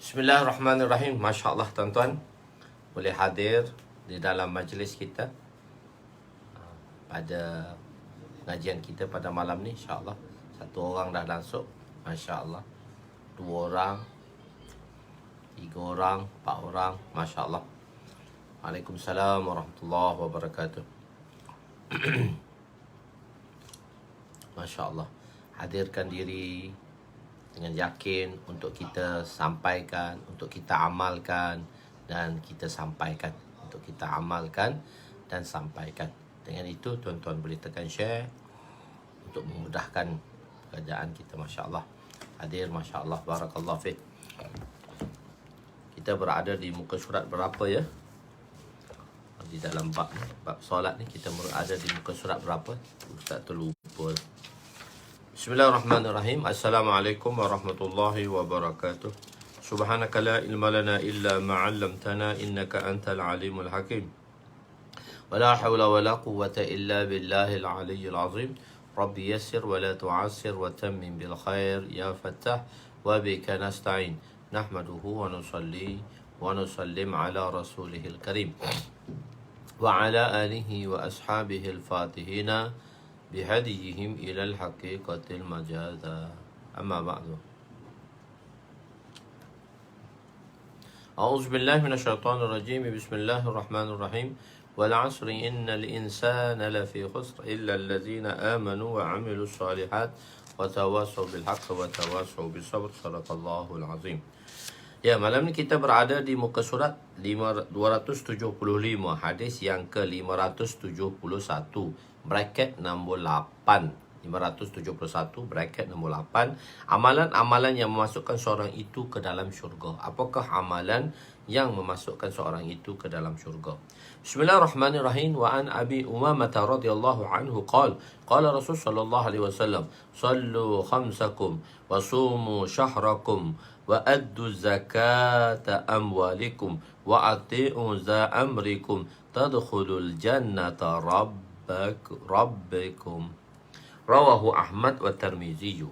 Bismillahirrahmanirrahim. Masya Allah tuan-tuan boleh hadir di dalam majlis kita pada pengajian kita pada malam ni. InsyaAllah satu orang dah masuk, Masya Allah. 2 orang, 3 orang, 4 orang, Masya Allah. Waalaikumsalam warahmatullahi wabarakatuh. Masya Allah. Hadirkan diri dengan yakin untuk kita sampaikan, untuk kita amalkan dan kita sampaikan. Untuk kita amalkan dan sampaikan. Dengan itu tuan-tuan boleh tekan share untuk memudahkan pekerjaan kita. Masya Allah. Hadir, Masya Allah. Barakallah fiqh. Kita berada di muka surat berapa ya? Di dalam bab solat ni kita berada di muka surat berapa? Ustaz terlupa. Bismillahirrahmanirrahim. Assalamualaikum warahmatullahi wabarakatuh. Subhanaka la ilma lana illa ma 'allamtana innaka antal alimul hakim. Wala hawla wala quwwata illa billahil aliyyil azim. Rabbi yassir wa la tu'assir wa tammim bil khair ya Fattah wa bika nasta'in. Nahmaduhu wa nusalli wa nusallim ala rasulihil karim wa ala alihi wa ashabihil fatihina bihadihim ilal haqiqatil majaza. Amma ba'du. A'udzu billahi minasyaitonir rajim. Bismillahirrahmanirrahim. Wal 'asri innal insana lafi khusr illa allazina amanu wa 'amilus shalihat wa tawassaw bil haqqi wa tawassaw bis sabr. Shadaqallahul azim. Ya, malam ni kita berada di muka surat 275, hadis yang ke-571, bracket nombor 8. 571 bracket nombor 8. Amalan-amalan yang memasukkan seorang itu ke dalam syurga. Apakah amalan yang memasukkan seorang itu ke dalam syurga? Bismillahirrahmanirrahim. Wa an Abi Umamah radhiyallahu anhu qala qala Rasul sallallahu alaihi wasallam sallu khamsakum wa sumu syahrakum wa addu zakata amwalikum wa ati'u za amrikum tadkhulul jannata rabbikum. Rawahu Ahmad wa Tirmizi.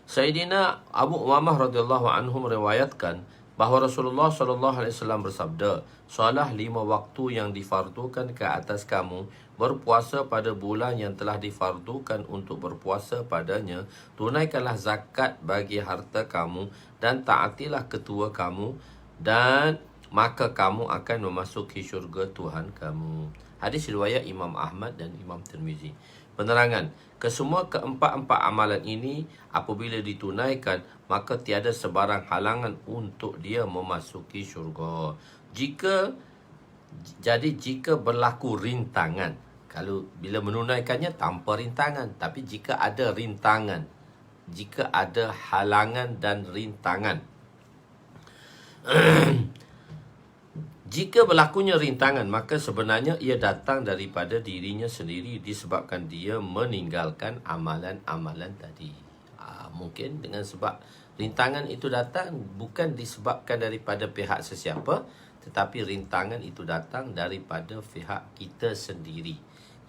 Sayyidina Abu Umamah radhiyallahu anhu meriwayatkan bahawa Rasulullah sallallahu alaihi wasallam bersabda, "Solat 5 waktu yang difardukan ke atas kamu, berpuasa pada bulan yang telah difardukan untuk berpuasa padanya, tunaikanlah zakat bagi harta kamu dan taatilah ketua kamu, dan maka kamu akan memasuki syurga Tuhan kamu." Hadis riwayat Imam Ahmad dan Imam Tirmizi. Penerangan, kesemua keempat-empat amalan ini apabila ditunaikan, maka tiada sebarang halangan untuk dia memasuki syurga. Jika berlaku rintangan, kalau bila menunaikannya tanpa rintangan, tapi jika ada rintangan, jika ada halangan dan rintangan, jika berlakunya rintangan, maka sebenarnya ia datang daripada dirinya sendiri disebabkan dia meninggalkan amalan-amalan tadi. Mungkin dengan sebab rintangan itu datang bukan disebabkan daripada pihak sesiapa, tetapi rintangan itu datang daripada pihak kita sendiri,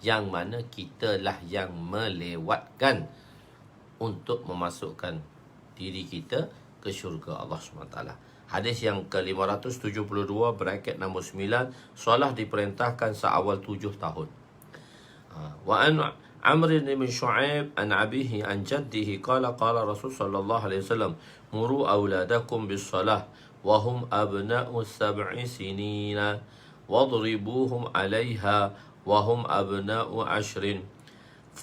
yang mana kitalah yang melewatkan untuk memasukkan diri kita ke syurga Allah SWT. Hadis yang ke-572 bracket nombor 9, solat diperintahkan seawal 7 tahun. Wa an Amr bin Shu'aib an abihi an jaddihi qala qala Rasul sallallahu alaihi wasallam muru auladakum bis salah wa hum abna'u 7 sinina wadribuhum 'alayha wa hum abna'u 10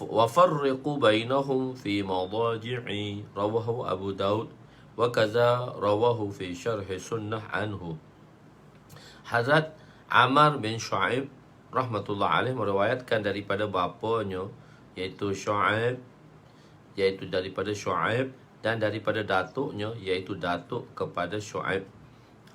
wa farriqu bainahum fi madaji'i. Rawahu Abu Daud wa kaza rawahu fi syarh sunnah anhu. Hazrat Amr bin Shu'aib rahmatullah alaih meriwayatkan daripada bapanya, iaitu Shu'aib, iaitu daripada Shu'aib, dan daripada datuknya, iaitu datuk kepada Shu'aib.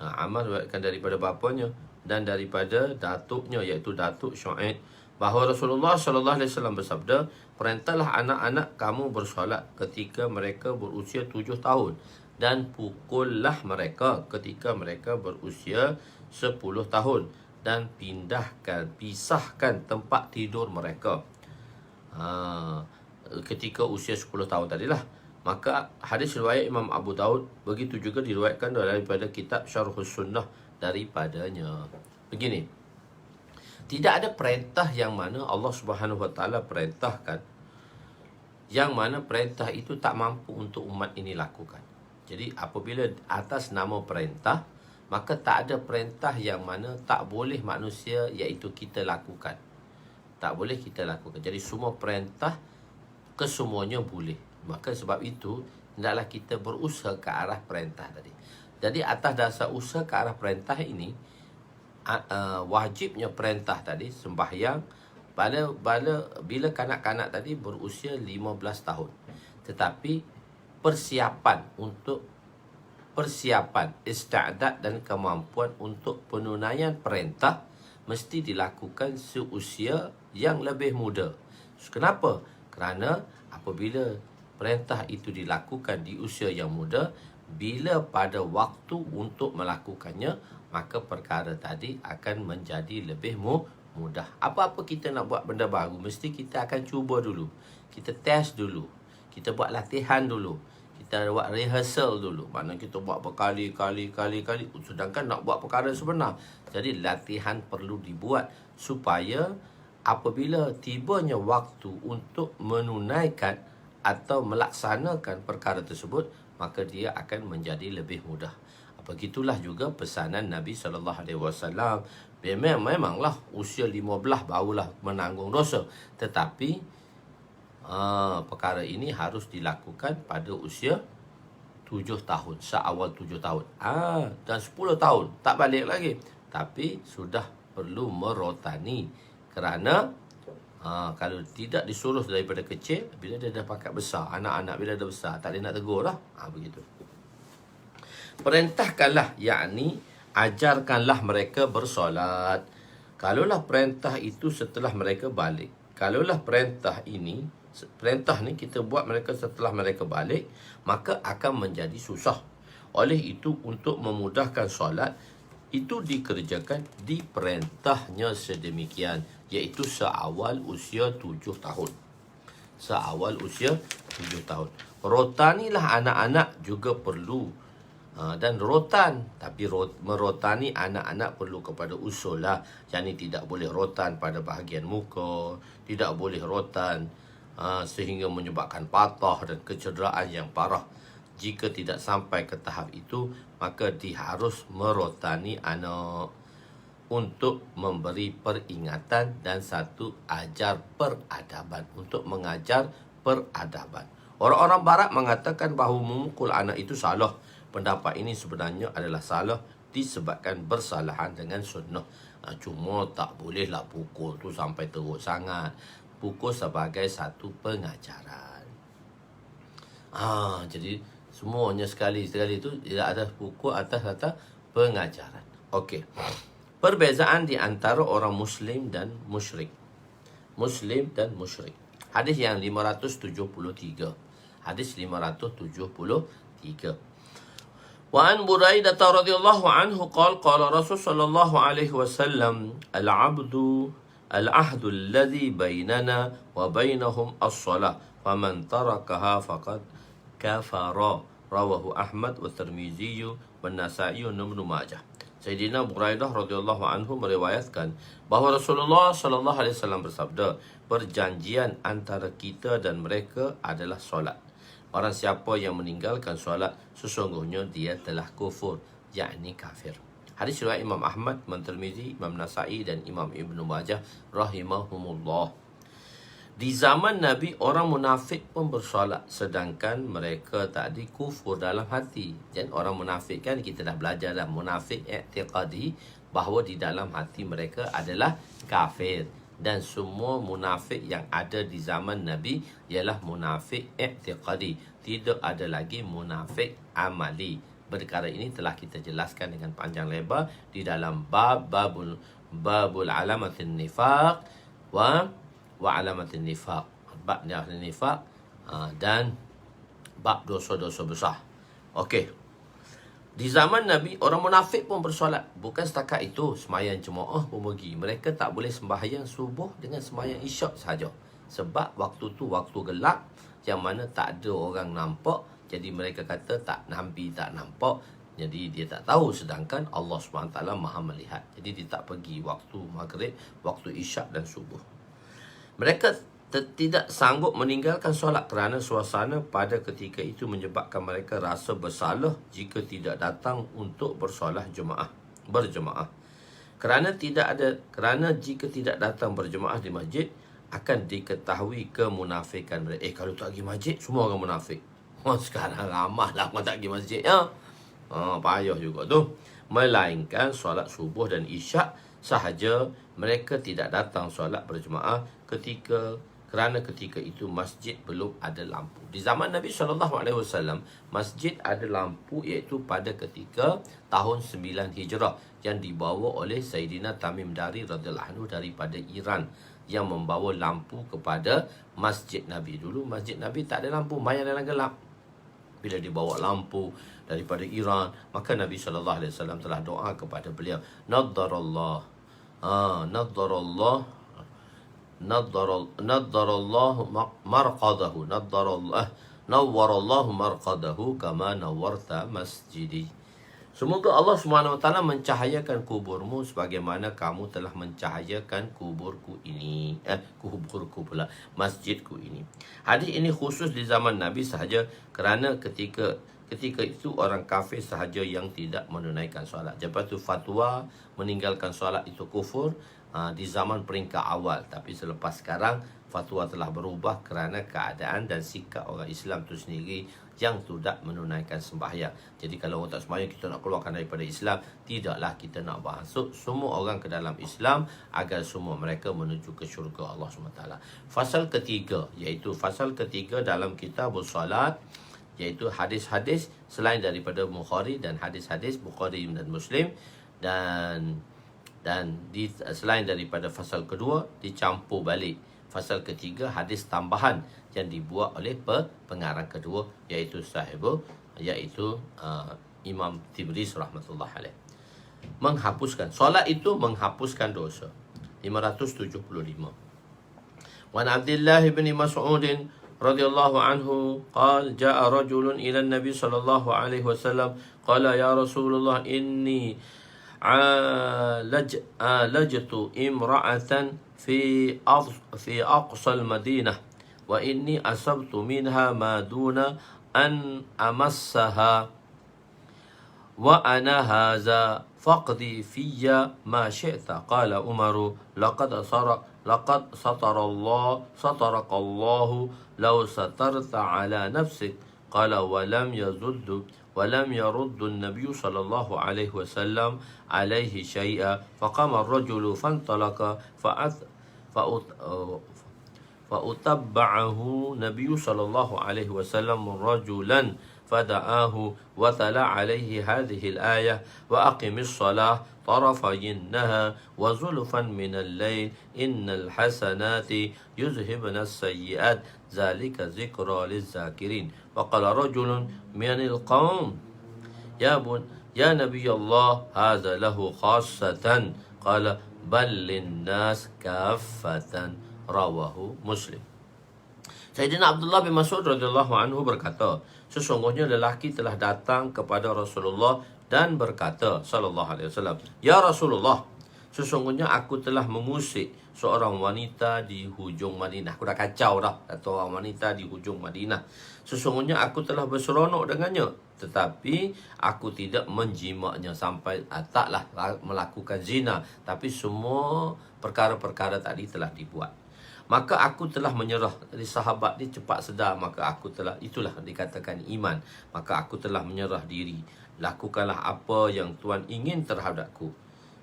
Amr meriwayatkan daripada bapanya dan daripada datuknya, iaitu datuk Shu'aib, bahawa Rasulullah sallallahu alaihi wasallam bersabda, "Perintahlah anak-anak kamu bersolat ketika mereka berusia 7 tahun dan pukullah mereka ketika mereka berusia 10 tahun dan pisahkan tempat tidur mereka." Ketika usia 10 tahun tadilah. Maka hadis riwayat Imam Abu Daud, begitu juga diriwayatkan daripada kitab Syarhus Sunnah daripadanya. Begini, tidak ada perintah yang mana Allah Subhanahu Wa Taala perintahkan yang mana perintah itu tak mampu untuk umat ini lakukan. Jadi apabila atas nama perintah, maka tak ada perintah yang mana tak boleh manusia iaitu kita lakukan. Tak boleh kita lakukan. Jadi semua perintah kesemuanya boleh. Maka sebab itu hendaklah kita berusaha ke arah perintah tadi. Jadi atas dasar usaha ke arah perintah ini, wajibnya perintah tadi sembahyang bila kanak-kanak tadi berusia 15 tahun. Tetapi persiapan isti'dad dan kemampuan untuk penunaian perintah mesti dilakukan seusia yang lebih muda. Kenapa? Kerana apabila perintah itu dilakukan di usia yang muda, bila pada waktu untuk melakukannya, maka perkara tadi akan menjadi lebih mudah. Apa-apa kita nak buat benda baru, mesti kita akan cuba dulu. Kita test dulu. Kita buat latihan dulu. Kita buat rehearsal dulu. Maknanya kita buat berkali-kali. Sedangkan nak buat perkara sebenar. Jadi latihan perlu dibuat supaya apabila tibanya waktu untuk menunaikan atau melaksanakan perkara tersebut, maka dia akan menjadi lebih mudah. Begitulah juga pesanan Nabi SAW. Memanglah usia 15 barulah menanggung dosa. Tetapi perkara ini harus dilakukan pada usia 7 tahun. Seawal 7 tahun. Dan 10 tahun. Tak balik lagi. Tapi sudah perlu merotani. Kerana kalau tidak disuruh daripada kecil, bila dia dah pakat besar, anak-anak bila dah besar, tak boleh nak tegur lah. Begitu. Perintahkanlah, yakni ajarkanlah mereka bersolat. Kalaulah perintah itu setelah mereka balik. Kalaulah perintah ni kita buat mereka setelah mereka balik, maka akan menjadi susah. Oleh itu, untuk memudahkan solat, itu dikerjakan di perintahnya sedemikian, iaitu seawal usia 7 tahun. Seawal usia 7 tahun. Rotanilah anak-anak juga perlu. Dan rotan. Tapi merotani anak-anak perlu kepada usul lah. Yang tidak boleh rotan pada bahagian muka. Tidak boleh rotan sehingga menyebabkan patah dan kecederaan yang parah. Jika tidak sampai ke tahap itu, maka dia harus merotani anak untuk memberi peringatan dan satu ajar peradaban. Untuk mengajar peradaban. Orang-orang barat mengatakan bahawa memukul anak itu salah. Pendapat ini sebenarnya adalah salah disebabkan bersalahan dengan sunnah. Cuma tak bolehlah pukul tu sampai teruk sangat. Pukul sebagai satu pengajaran. Jadi semuanya sekali itu tidak ada pukul atas kata pengajaran. Okey. Perbezaan di antara orang Muslim dan musyrik. Muslim dan musyrik. Hadis yang 573. Hadis 573. Wa an Buraidah radhiyallahu anhu qala Rasul sallallahu alaihi wasallam al-'abdu al-'ahdu alladhi bainana wa bainahum as-salah faman tarakaha faqad kafara. Rawahu Ahmad wa Tirmizi wa Nasa'i wa Ibnu Majah. Sayyidina Buraidah radhiyallahu anhu meriwayatkan bahawa Rasulullah sallallahu alaihi wasallam bersabda, perjanjian antara kita dan mereka adalah solat. Orang siapa yang meninggalkan solat, sesungguhnya dia telah kufur, yakni kafir. Hadis riwayat Imam Ahmad, Imam Tirmizi, Imam Nasa'i dan Imam Ibnu Majah rahimahumullah. Di zaman Nabi, orang munafik pun bersolat, sedangkan mereka tadi kufur dalam hati. Dan orang munafik kan kita dah belajar dah, munafik i'tiqadi, bahawa di dalam hati mereka adalah kafir. Dan semua munafik yang ada di zaman Nabi ialah munafik i'tiqadi. Tidak ada lagi munafik amali. Perkara ini telah kita jelaskan dengan panjang lebar di dalam babul alamatin nifaq wa alamatin nifaq. Bab nifaq dan bab dosa-dosa besar. Okey. Di zaman Nabi, orang munafik pun bersolat. Bukan setakat itu, sembahyang jemaah pun pergi. Mereka tak boleh sembahyang subuh dengan sembahyang isyak sahaja. Sebab waktu tu waktu gelap yang mana tak ada orang nampak. Jadi mereka kata Nabi tak nampak, jadi dia tak tahu, sedangkan Allah SWT Maha melihat. Jadi dia tak pergi waktu maghrib, waktu isyak dan subuh. Mereka tidak sanggup meninggalkan solat kerana suasana pada ketika itu menyebabkan mereka rasa bersalah jika tidak datang untuk bersolat berjemaah. Kerana jika tidak datang berjemaah di masjid akan diketahui kemunafikan mereka. Kalau tak pergi masjid, semua orang munafik. Sekarang ramah lah orang tak pergi masjid ya. Payah juga tu. Melainkan solat subuh dan isyak sahaja mereka tidak datang solat berjemaah kerana ketika itu masjid belum ada lampu. Di zaman Nabi SAW, masjid ada lampu, iaitu pada ketika tahun 9 Hijrah yang dibawa oleh Sayyidina Tamim Dari radhiyallahu anhu daripada Iran, yang membawa lampu kepada masjid Nabi. Dulu masjid Nabi tak ada lampu, mayan dalam gelap. Bila dibawa lampu daripada Iran, maka Nabi SAW telah doa kepada beliau, Naddarallahu marqadahu, nawwarallahu marqadahu kama nawwarta masjidi. Semoga Allah SWT mencahayakan kuburmu sebagaimana kamu telah mencahayakan kuburku ini. Kuburku pula, masjidku ini. Hadis ini khusus di zaman Nabi sahaja, kerana ketika itu orang kafir sahaja yang tidak menunaikan solat. Lepas tu fatwa meninggalkan solat itu kufur di zaman peringkat awal. Tapi selepas sekarang fatwa telah berubah kerana keadaan dan sikap orang Islam itu sendiri yang tidak menunaikan sembahyang. Jadi kalau orang tak sembahyang, kita nak keluarkan daripada Islam, tidaklah kita nak masuk semua orang ke dalam Islam agar semua mereka menuju ke syurga Allah SWT. Fasal ketiga, iaitu fasal ketiga dalam kitab salat, iaitu hadis-hadis selain daripada Bukhari dan hadis-hadis Bukhari dan Muslim, dan selain daripada fasal kedua dicampur balik fasal ketiga hadis tambahan yang dibuat oleh pengarang kedua, iaitu Imam Tibris rahmatullah alaih. Menghapuskan solat itu menghapuskan dosa. 575. Wan Abdullah bin Mas'ud radhiyallahu anhu qala jaa rajulun ila an-nabi sallallahu alaihi wasallam qala ya Rasulullah inni alajtu imra'atan في أقصى المدينة وإني أصبت منها ما دون أن أمسها وأنا هذا فاقضي في ما شئت. قال عمر لقد سترك الله لو سترت على نفسك. قال ولم يرد النبي صلى الله عليه وسلم عليه شيئا. فقام الرجل فانطلق فأتبعه النبي صلى الله عليه وسلم رجلا فدعاه وتلا عليه هذه الآية وأقم الصلاة طرفي النهار وزلفا من الليل إن الحسنات يذهبن السيئات ذلك ذكرى للذاكرين. وقال رجل من القوم يا نبي الله هذا له خاصة. قال بل للناس كافة. Rawahu Muslim. Sayyidina Abdullah bin Mas'ud radhiyallahu anhu berkata, sesungguhnya lelaki telah datang kepada Rasulullah dan berkata sallallahu alaihi wasallam, ya Rasulullah, sesungguhnya aku telah mengusik seorang wanita di hujung Madinah. Aku dah kacau dah, kata orang wanita di hujung Madinah. Sesungguhnya aku telah berseronok dengannya, tetapi aku tidak menjimaknya sampai taklah melakukan zina, tapi semua perkara-perkara tadi telah dibuat. Maka aku telah menyerah. Dari sahabat dia cepat sedar, maka aku telah, itulah dikatakan iman. Maka aku telah menyerah diri. Lakukanlah apa yang Tuhan ingin terhadapku.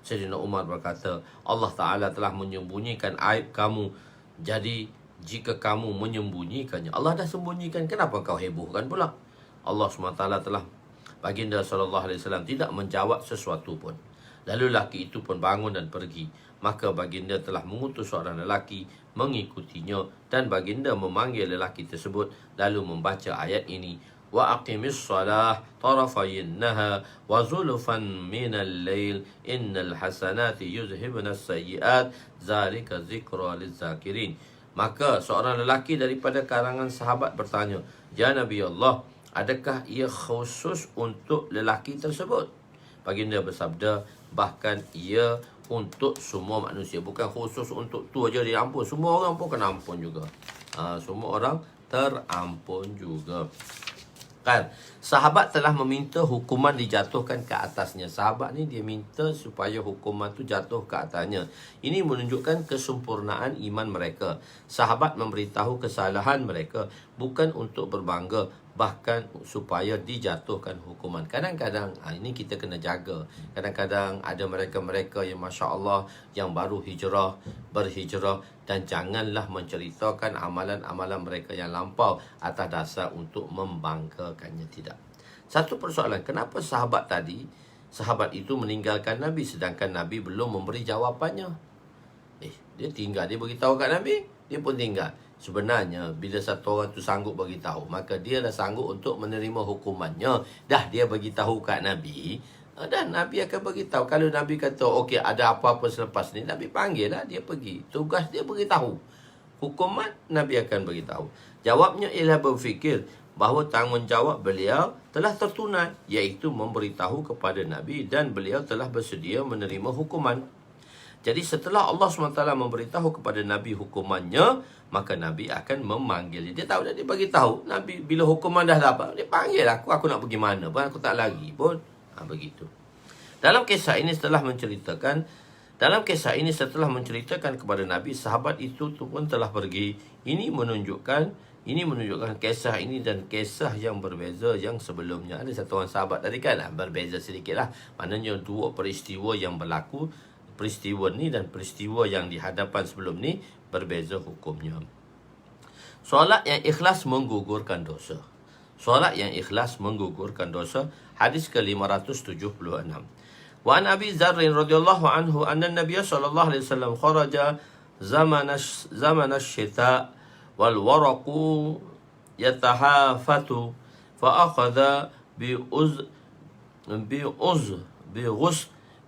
Sayyidina Umar berkata, Allah Ta'ala telah menyembunyikan aib kamu. Jadi jika kamu menyembunyikannya, Allah dah sembunyikan, kenapa kau hebohkan pula? Allah SWT telah, baginda SAW tidak menjawab sesuatu pun. Lalu lelaki itu pun bangun dan pergi. Maka baginda telah mengutus seorang lelaki mengikutinya, dan baginda memanggil lelaki tersebut lalu membaca ayat ini, wa aqimis salah tarafayin nahar wa zulfan minal lail innal hasanati yuzhibnas sayyiat zalika zikra lizakirin. Maka seorang lelaki daripada kalangan sahabat bertanya, "Ya Nabi Allah, adakah ia khusus untuk lelaki tersebut?" Baginda bersabda, "Bahkan ia untuk semua manusia. Bukan khusus untuk tu aja diampun. Semua orang pun kena ampun juga. Semua orang terampun juga." Kan? Sahabat telah meminta hukuman dijatuhkan ke atasnya. Sahabat ni dia minta supaya hukuman tu jatuh ke atasnya. Ini menunjukkan kesempurnaan iman mereka. Sahabat memberitahu kesalahan mereka bukan untuk berbangga, bahkan supaya dijatuhkan hukuman. Kadang-kadang ini kita kena jaga. Kadang-kadang ada mereka-mereka yang Masya Allah yang baru berhijrah, dan janganlah menceritakan amalan-amalan mereka yang lampau atas dasar untuk membanggakannya. Tidak. Satu persoalan, kenapa sahabat itu meninggalkan Nabi sedangkan Nabi belum memberi jawapannya? Dia tinggal, dia beritahu kat Nabi, dia pun tinggal. Sebenarnya bila satu orang tu sanggup beritahu, maka dia dah sanggup untuk menerima hukumannya. Dah dia beritahu kat Nabi, dan Nabi akan beritahu. Kalau Nabi kata okey ada apa-apa selepas ni, Nabi panggil lah dia pergi. Tugas dia beritahu. Hukuman Nabi akan beritahu. Jawabnya ialah berfikir bahawa tanggungjawab beliau telah tertunai, iaitu memberitahu kepada Nabi, dan beliau telah bersedia menerima hukuman. Jadi setelah Allah SWT memberitahu kepada Nabi hukumannya, maka Nabi akan memanggil dia. Dia tahu dah, dia bagi tahu. Nabi bila hukuman dah dapat, dia panggil aku nak pergi mana pun, aku tak lagi pun. Begitu. Dalam kisah ini setelah menceritakan kepada Nabi, sahabat itu pun telah pergi. Ini menunjukkan kisah ini dan kisah yang berbeza yang sebelumnya. Ada satu orang sahabat tadi kan, berbeza sedikit lah. Maknanya dua peristiwa yang berlaku, peristiwa ni dan peristiwa yang di hadapan sebelum ni berbeza hukumnya. Solat yang ikhlas menggugurkan dosa. Solat yang ikhlas menggugurkan dosa. Hadis ke-576. Wa an Abi Dzar radhiyallahu anhu anna Nabiy sallallahu alaihi wasallam kharaja zaman asy-syita wal waraqu yatahafatu fa akhadha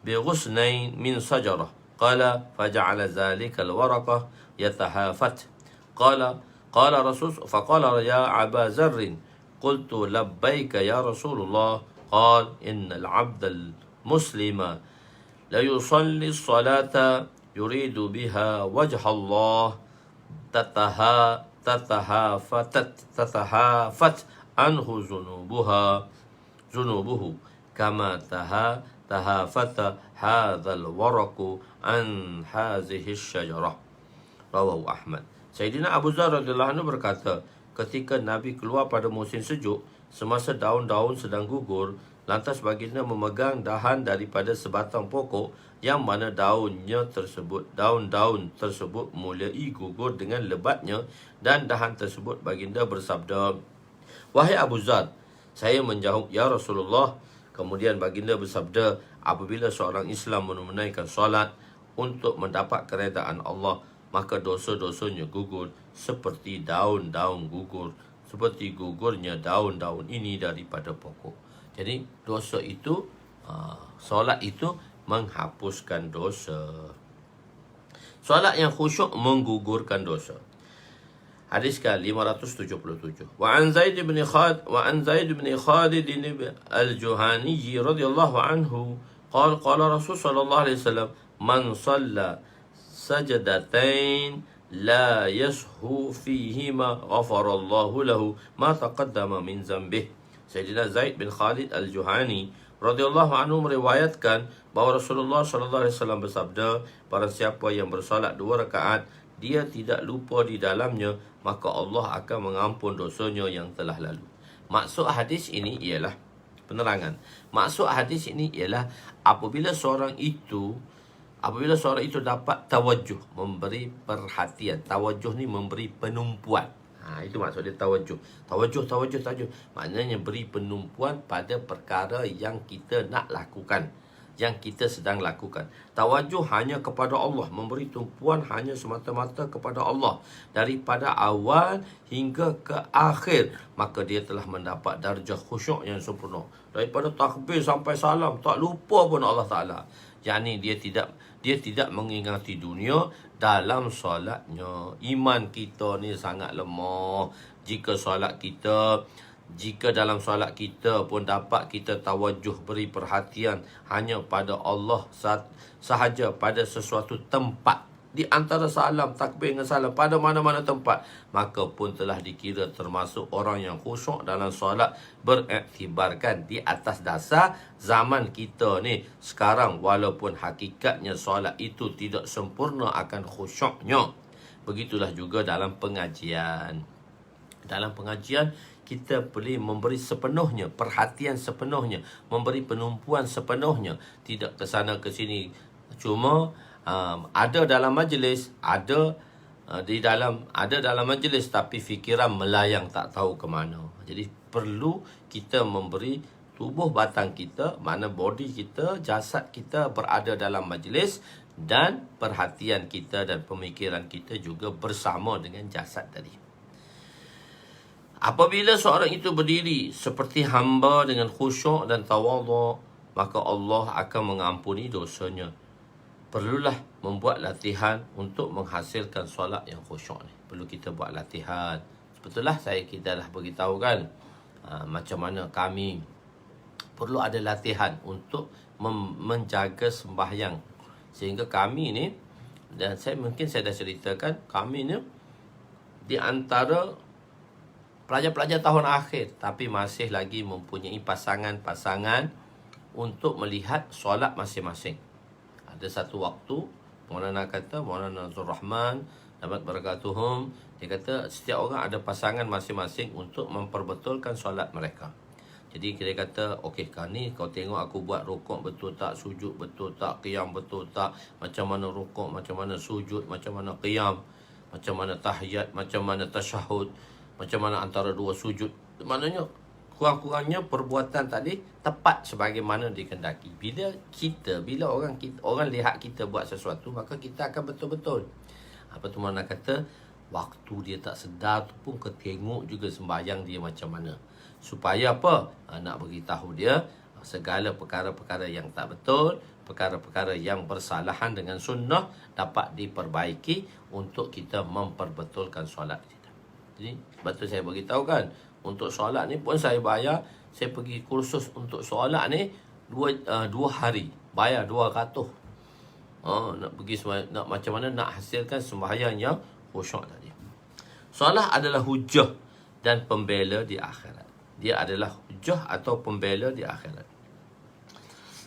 بغصنين من شجرة قال فجعل ذلك الورقة يتهافت قال فقال يا أبا ذر قلت لبيك يا رسول الله قال إن العبد المسلم ليصلي الصلاة يريد بها وجه الله تتهافت عنه ذنوبه كما تهافت هذا الورق عن هذه الشجرة. Rawahu Ahmad. Sayyidina Abu Dzar radhiyallahu anhu berkata, ketika Nabi keluar pada musim sejuk, semasa daun-daun sedang gugur, lantas baginda memegang dahan daripada sebatang pokok yang mana daun-daun tersebut mulai gugur dengan lebatnya, dan dahan tersebut baginda bersabda, "Wahai Abu Dzar, saya menjawab, ya Rasulullah." Kemudian baginda bersabda, apabila seorang Islam menunaikan solat untuk mendapat keredaan Allah, maka dosa-dosanya gugur seperti daun-daun gugur, seperti gugurnya daun-daun ini daripada pokok. Jadi dosa itu, solat itu menghapuskan dosa. Solat yang khusyuk menggugurkan dosa. Hadis ke-577. Wa an Zaid bin Khalid al-Juhani radhiyallahu anhu qala Rasul sallallahu alaihi wasallam, man shalla sajdatain la yashu fihima ghafarallahu lahu ma taqaddama min zambih. Sayyidina Zaid bin Khalid al-Juhani radhiyallahu anhu meriwayatkan bahawa Rasulullah sallallahu alaihi wasallam bersabda, barang siapa yang bersolat 2 rakaat dia tidak lupa di dalamnya, maka Allah akan mengampun dosanya yang telah lalu. Maksud hadis ini ialah penerangan. Maksud hadis ini ialah apabila seorang itu dapat tawajuh, memberi perhatian. Tawajuh ni memberi penumpuan. Itu maksud dia tawajuh. Tawajuh. Maknanya beri penumpuan pada perkara yang kita nak lakukan, yang kita sedang lakukan. Tawajuh hanya kepada Allah, memberi tumpuan hanya semata-mata kepada Allah daripada awal hingga ke akhir, maka dia telah mendapat darjah khusyuk yang sempurna. Daripada takbir sampai salam tak lupa pun Allah Ta'ala. Yakni dia tidak dia tidak mengingati dunia dalam solatnya. Iman kita ni sangat lemah. Jika dalam solat kita pun dapat kita tawajuh, beri perhatian hanya pada Allah sahaja pada sesuatu tempat, di antara salam, takbir dengan salam, pada mana-mana tempat, maka pun telah dikira termasuk orang yang khusyuk dalam solat, beriktibarkan di atas dasar zaman kita ni sekarang, walaupun hakikatnya solat itu tidak sempurna akan khusyuknya. Begitulah juga dalam pengajian. Dalam pengajian kita boleh memberi sepenuhnya, perhatian sepenuhnya, memberi penumpuan sepenuhnya, tidak ke sana ke sini. Cuma ada dalam majlis, ada dalam majlis tapi fikiran melayang tak tahu ke mana. Jadi perlu kita memberi tubuh batang kita, mana body kita, jasad kita berada dalam majlis, dan perhatian kita dan pemikiran kita juga bersama dengan jasad tadi. Apabila seorang itu berdiri seperti hamba dengan khusyuk dan tawaduk, maka Allah akan mengampuni dosanya. Perlulah membuat latihan untuk menghasilkan solat yang khusyuk ni. Perlu kita buat latihan. Sebetulnya kita dah beritahu kan, macam mana kami perlu ada latihan untuk menjaga sembahyang. Sehingga kami ni, dan mungkin saya dah ceritakan, kami ni di antara pelajar-pelajar tahun akhir tapi masih lagi mempunyai pasangan-pasangan untuk melihat solat masing-masing. Ada satu waktu Maulana Abdul Rahman dapat barakatuhum, dia kata setiap orang ada pasangan masing-masing untuk memperbetulkan solat mereka. Jadi dia kata, okey, kau tengok aku buat rukuk betul tak, sujud betul tak, qiyam betul tak, macam mana rukuk, macam mana sujud, macam mana qiyam, macam mana tahiyat, macam mana tasyahud, macam mana antara dua sujud. Maknanya kurang-kurangnya perbuatan tadi tepat sebagaimana dikehendaki. Bila orang lihat kita buat sesuatu, maka kita akan betul-betul. Apa tu mana kata, waktu dia tak sedar tu pun ketengok juga sembahyang dia macam mana. Supaya apa? Nak beritahu dia segala perkara-perkara yang tak betul, perkara-perkara yang bersalahan dengan sunnah dapat diperbaiki untuk kita memperbetulkan solat kita. Jadi sebab tu saya beritahu kan, untuk solat ni pun saya bayar. Saya pergi kursus untuk solat ni 2 hari, bayar 200. Nak pergi nak macam mana nak hasilkan sembahyang yang khusyuk tadi. Solat adalah hujah dan pembela di akhirat. Dia adalah hujah atau pembela di akhirat.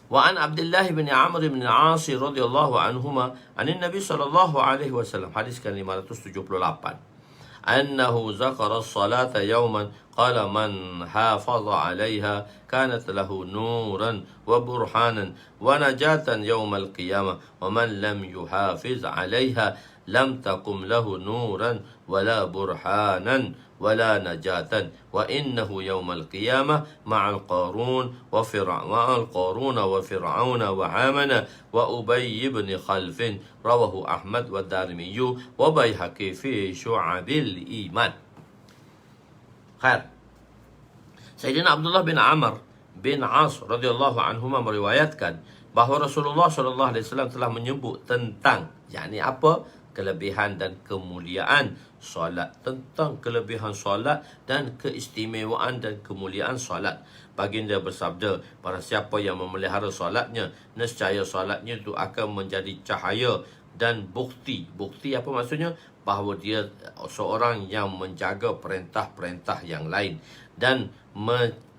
Wa an Abdullah bin Amr bin Al-As radhiyallahu anhuma anin Nabi sallallahu alaihi wasallam, hadis kan 578. أنه ذكر الصلاة يوما قال من حافظ عليها كانت له نورا وبرهانا ونجاة يوم القيامة ومن لم يحافظ عليها لم تقم له نورا ولا برهانا ولا نجاة وإنه يوم القيامة مع القارون وفرعون وهامان وأبي بن خلف. رواه أحمد والدارمي وبيهقي في شعب الإيمان. خير. Sayyidina Abdullah bin Amr bin As radhiyallahu anhuma meriwayatkan bahawa Rasulullah sallallahu alaihi wasallam telah menyebut tentang apa? Kelebihan dan kemuliaan solat, tentang kelebihan solat dan keistimewaan dan kemuliaan solat. Baginda bersabda, para siapa yang memelihara solatnya, nescaya solatnya itu akan menjadi cahaya dan bukti. Bukti apa maksudnya? Bahawa dia seorang yang menjaga perintah-perintah yang lain dan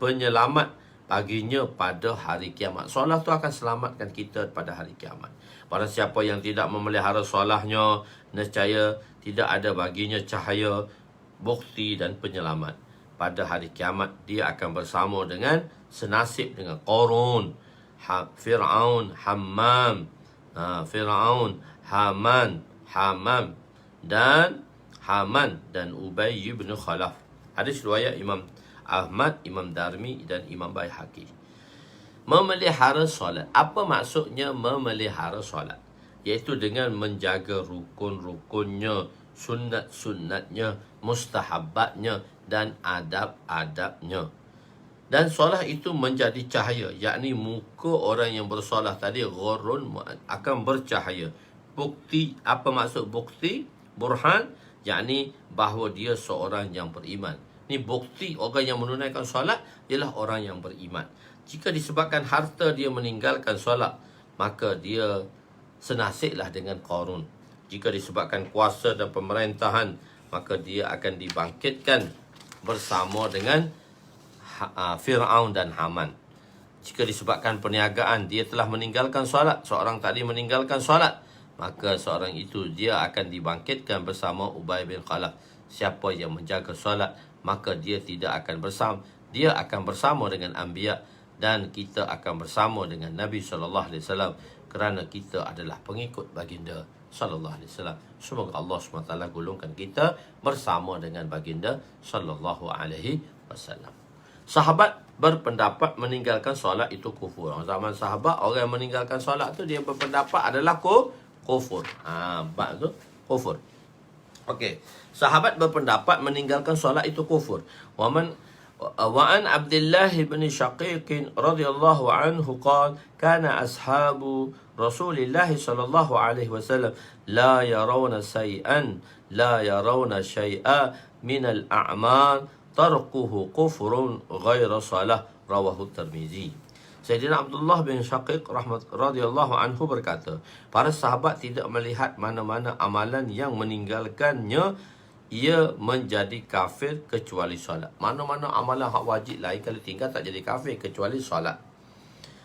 penyelamat baginya pada hari kiamat. Solat tu akan selamatkan kita pada hari kiamat. Para siapa yang tidak memelihara solatnya, nescaya tidak ada baginya cahaya, bukti dan penyelamat. Pada hari kiamat, dia akan bersama dengan senasib dengan Qarun, Fir'aun, Haman dan Ubay bin Khalaf. Hadis riwayat Imam Ahmad, Imam Darmi dan Imam Baihaqi. Memelihara solat. Apa maksudnya memelihara solat? Iaitu dengan menjaga rukun-rukunnya, sunat-sunatnya, mustahabatnya dan adab-adabnya. Dan solat itu menjadi cahaya, yakni muka orang yang bersolat tadi ghurrun akan bercahaya. Bukti, apa maksud bukti? Burhan, yakni bahawa dia seorang yang beriman. Ni bukti orang yang menunaikan solat ialah orang yang beriman. Jika disebabkan harta dia meninggalkan solat, maka dia senasiblah dengan Qarun. Jika disebabkan kuasa dan pemerintahan, maka dia akan dibangkitkan bersama dengan Fir'aun dan Haman. Jika disebabkan perniagaan, dia telah meninggalkan solat, seorang tadi meninggalkan solat, maka seorang itu dia akan dibangkitkan bersama Ubay bin Khalaf. Siapa yang menjaga solat, maka dia tidak akan bersama, dia akan bersama dengan anbiya, dan kita akan bersama dengan Nabi SAW, kerana kita adalah pengikut baginda sallallahu alaihi wasallam. Semoga Allah SWT golongkan kita bersama dengan baginda sallallahu alaihi wasallam. Sahabat berpendapat meninggalkan solat itu kufur. Zaman sahabat, orang yang meninggalkan solat tu dia berpendapat adalah kufur. Bab tu kufur. Okey. Sahabat berpendapat meninggalkan solat itu kufur. Wa an Abdullah bin Shaqiq radhiyallahu anhu qala kana ashabu Rasulillah sallallahu alaihi wasallam la yarawna shay'a min al-a'mal tarkuhu kufrun ghaira salah, rawahu Tirmizi. Sayyidina Abdullah bin Shaqiq radhiyallahu anhu berkata, para sahabat tidak melihat mana-mana amalan yang meninggalkannya ia menjadi kafir kecuali solat. Mana-mana amalan hak wajib lain kalau tinggal tak jadi kafir kecuali solat.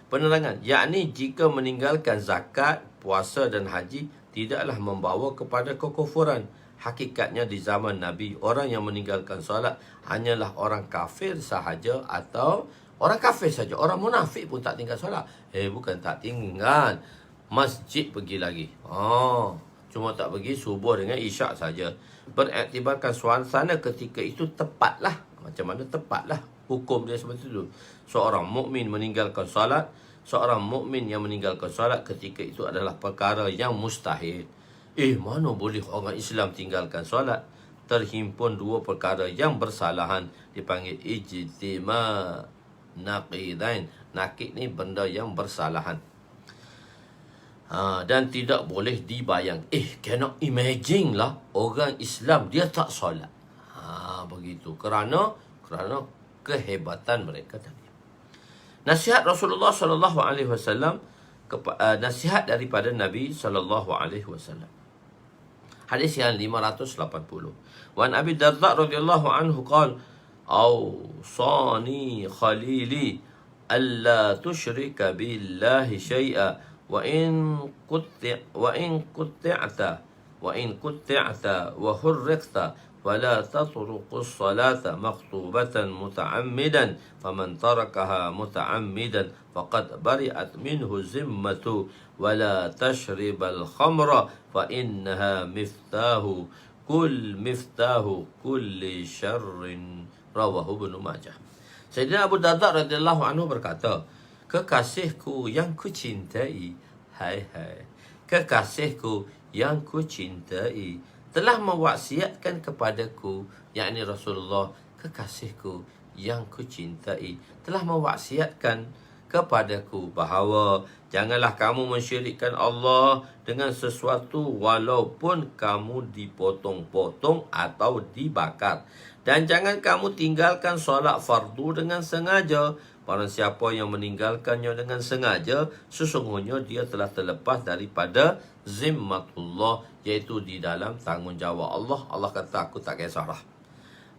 Penerangan, yakni jika meninggalkan zakat, puasa dan haji tidaklah membawa kepada kekufuran. Hakikatnya di zaman Nabi, orang yang meninggalkan solat hanyalah orang kafir sahaja atau orang kafir saja. Orang munafik pun tak tinggal solat. Bukan tak tinggal, masjid pergi lagi. Cuma tak pergi subuh dengan isyak saja. Beriktibarkan suasana ketika itu tepatlah. Macam mana tepatlah hukum dia seperti itu. Seorang mukmin meninggalkan solat, seorang mukmin yang meninggalkan solat ketika itu adalah perkara yang mustahil. Mana boleh orang Islam tinggalkan solat? Terhimpun dua perkara yang bersalahan, dipanggil ijtima naqidain. Naqid ni benda yang bersalahan. Dan tidak boleh dibayang. Cannot imagine lah orang Islam dia tak solat. Begitu. Kerana kehebatan mereka tadi. Nasihat Rasulullah sallallahu alaihi wasallam, nasihat daripada Nabi sallallahu alaihi wasallam. Hadis yang 580. Wan Abi Darda radhiyallahu anhu qala, "Awsani khalili alla tusyrika billahi syai'a wa in qutti'ta wa hurriqta ولا تطرق الصلاة مخطوبة متعمدا فمن تركها متعمدا فقد برئت منه الذمة ولا تشرب الخمر فإنها مفتاح كل شر، رواه ابن ماجه. Sayyidina Abu Darda radhiyallahu anhu berkata, kekasihku yang kucintai, kekasihku yang kucintai telah mewasiatkan kepadaku, yakni Rasulullah, kekasihku yang kucintai telah mewasiatkan kepadaku bahawa janganlah kamu mensyirikkan Allah dengan sesuatu walaupun kamu dipotong-potong atau dibakar, dan jangan kamu tinggalkan solat fardu dengan sengaja. Barang siapa yang meninggalkannya dengan sengaja, sesungguhnya dia telah terlepas daripada zimmatullah, iaitu di dalam tanggungjawab Allah. Allah kata, aku tak kisahlah.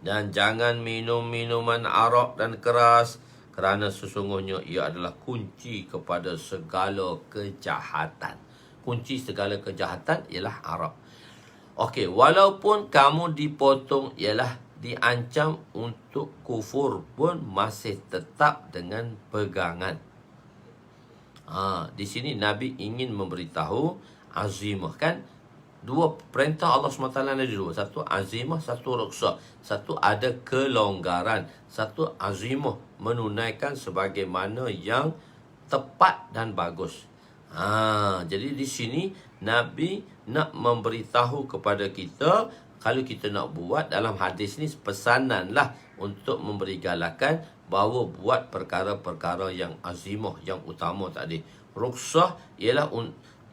Dan jangan minum minuman arak dan keras, kerana sesungguhnya ia adalah kunci kepada segala kejahatan. Kunci segala kejahatan ialah arak. Okey, walaupun kamu dipotong ialah diancam untuk kufur pun masih tetap dengan pegangan. Di sini Nabi ingin memberitahu azimah, kan? Dua perintah Allah SWT ada dua. Satu azimah, satu rukhsah. Satu ada kelonggaran, satu azimah, menunaikan sebagaimana yang tepat dan bagus. Jadi di sini Nabi nak memberitahu kepada kita, kalau kita nak buat dalam hadis ni pesananlah untuk memberi galakan bahawa buat perkara-perkara yang azimah, yang utama tadi. Rukhsah ialah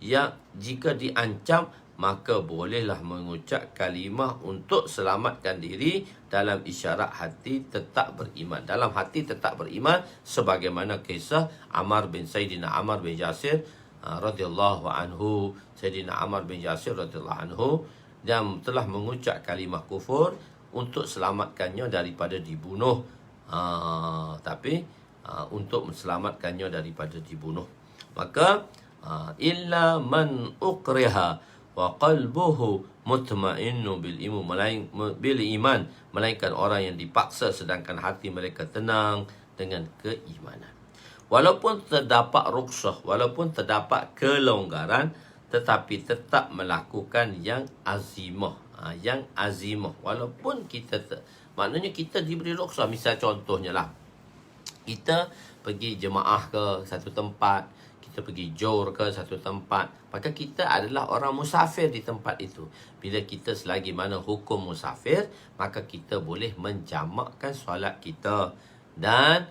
yang jika diancam, maka bolehlah mengucap kalimah untuk selamatkan diri dalam isyarat hati tetap beriman. Dalam hati tetap beriman, sebagaimana kisah Sayyidina Ammar bin Yasir radhiyallahu anhu. Sayyidina Ammar bin Yasir radhiyallahu anhu dan telah mengucap kalimah kufur untuk selamatkannya daripada dibunuh. Tapi untuk selamatkannya daripada dibunuh. Maka illa man ukriha wa qalbuhu mutmainnu bil iman, melainkan orang yang dipaksa sedangkan hati mereka tenang dengan keimanan. Walaupun terdapat rukhsah, walaupun terdapat kelonggaran, tetapi tetap melakukan yang azimah. Yang azimah, walaupun kita maknanya kita diberi rukhsah. Misal contohnya lah, kita pergi jemaah ke satu tempat, kita pergi jor ke satu tempat, maka kita adalah orang musafir di tempat itu. Bila kita selagi mana hukum musafir, maka kita boleh menjamakkan solat kita dan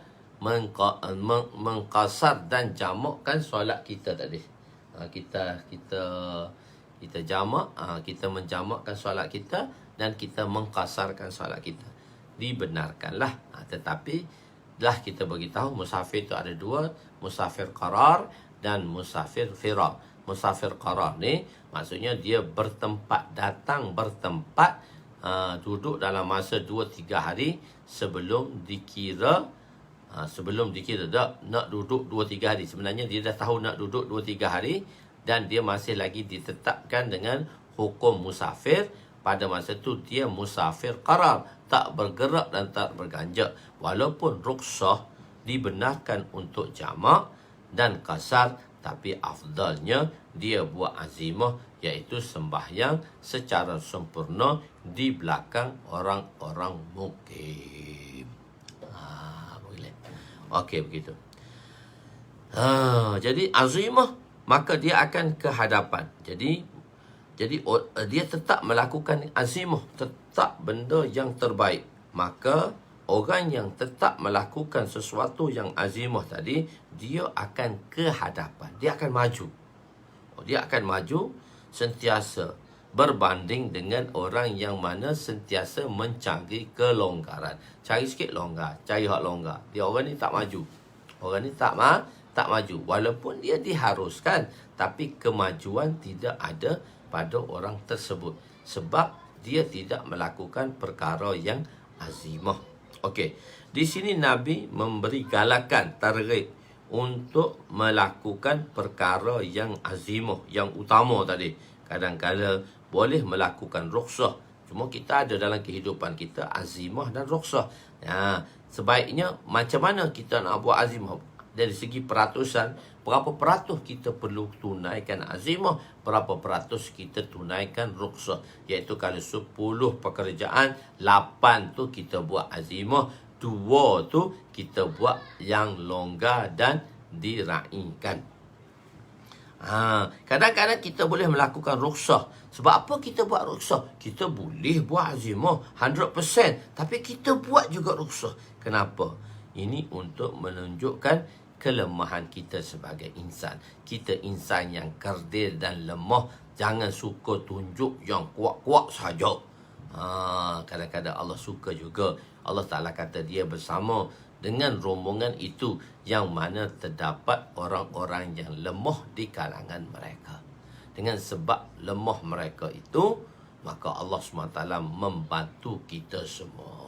mengqasar dan jamakkan solat kita tadi. Kita jamak, kita menjamakkan solat kita dan kita mengqasarkan solat kita. Dibenarkanlah. Tetapi lah kita beritahu musafir itu ada dua, musafir qarar dan musafir firar. Musafir qarar ni maksudnya dia datang bertempat, duduk dalam masa 2-3 hari sebelum dikira nak duduk 2-3 hari. Sebenarnya dia dah tahu nak duduk 2-3 hari dan dia masih lagi ditetapkan dengan hukum musafir. Pada masa itu dia musafir qarar, tak bergerak dan tak berganjak. Walaupun rukhsah dibenarkan untuk jamak dan qasar, tapi afdalnya dia buat azimah, iaitu sembahyang secara sempurna di belakang orang-orang mukim. Boleh. Okey, begitu. Jadi azimah, maka dia akan ke hadapan. Jadi dia tetap melakukan azimah, tetap benda yang terbaik. Maka orang yang tetap melakukan sesuatu yang azimah tadi, dia akan ke hadapan. Dia akan maju. Dia akan maju sentiasa berbanding dengan orang yang mana sentiasa mencari kelonggaran. Cari sikit longgar, cari hak longgar. Orang ni tak maju. Orang ni tak maju. Walaupun dia diharuskan, tapi kemajuan tidak ada pada orang tersebut. Sebab dia tidak melakukan perkara yang azimah. Okey, di sini Nabi memberi galakan, targhib untuk melakukan perkara yang azimah, yang utama tadi. Kadang-kadang boleh melakukan rukhsah. Cuma kita ada dalam kehidupan kita azimah dan rukhsah. Sebaiknya macam mana kita nak buat azimah? Dari segi peratusan, berapa peratus kita perlu tunaikan azimah, berapa peratus kita tunaikan rukhsah. Iaitu kalau 10 pekerjaan, 8 tu kita buat azimah, 2 tu kita buat yang longgar dan diraikan. Kadang-kadang kita boleh melakukan rukhsah. Sebab apa kita buat rukhsah? Kita boleh buat azimah 100%, tapi kita buat juga rukhsah. Kenapa? Ini untuk menunjukkan kelemahan kita sebagai insan. Kita insan yang kerdil dan lemah. Jangan suka tunjuk yang kuat-kuat saja. Kadang-kadang Allah suka juga. Allah Ta'ala kata dia bersama dengan rombongan itu yang mana terdapat orang-orang yang lemah di kalangan mereka. Dengan sebab lemah mereka itu, maka Allah SWT membantu kita semua.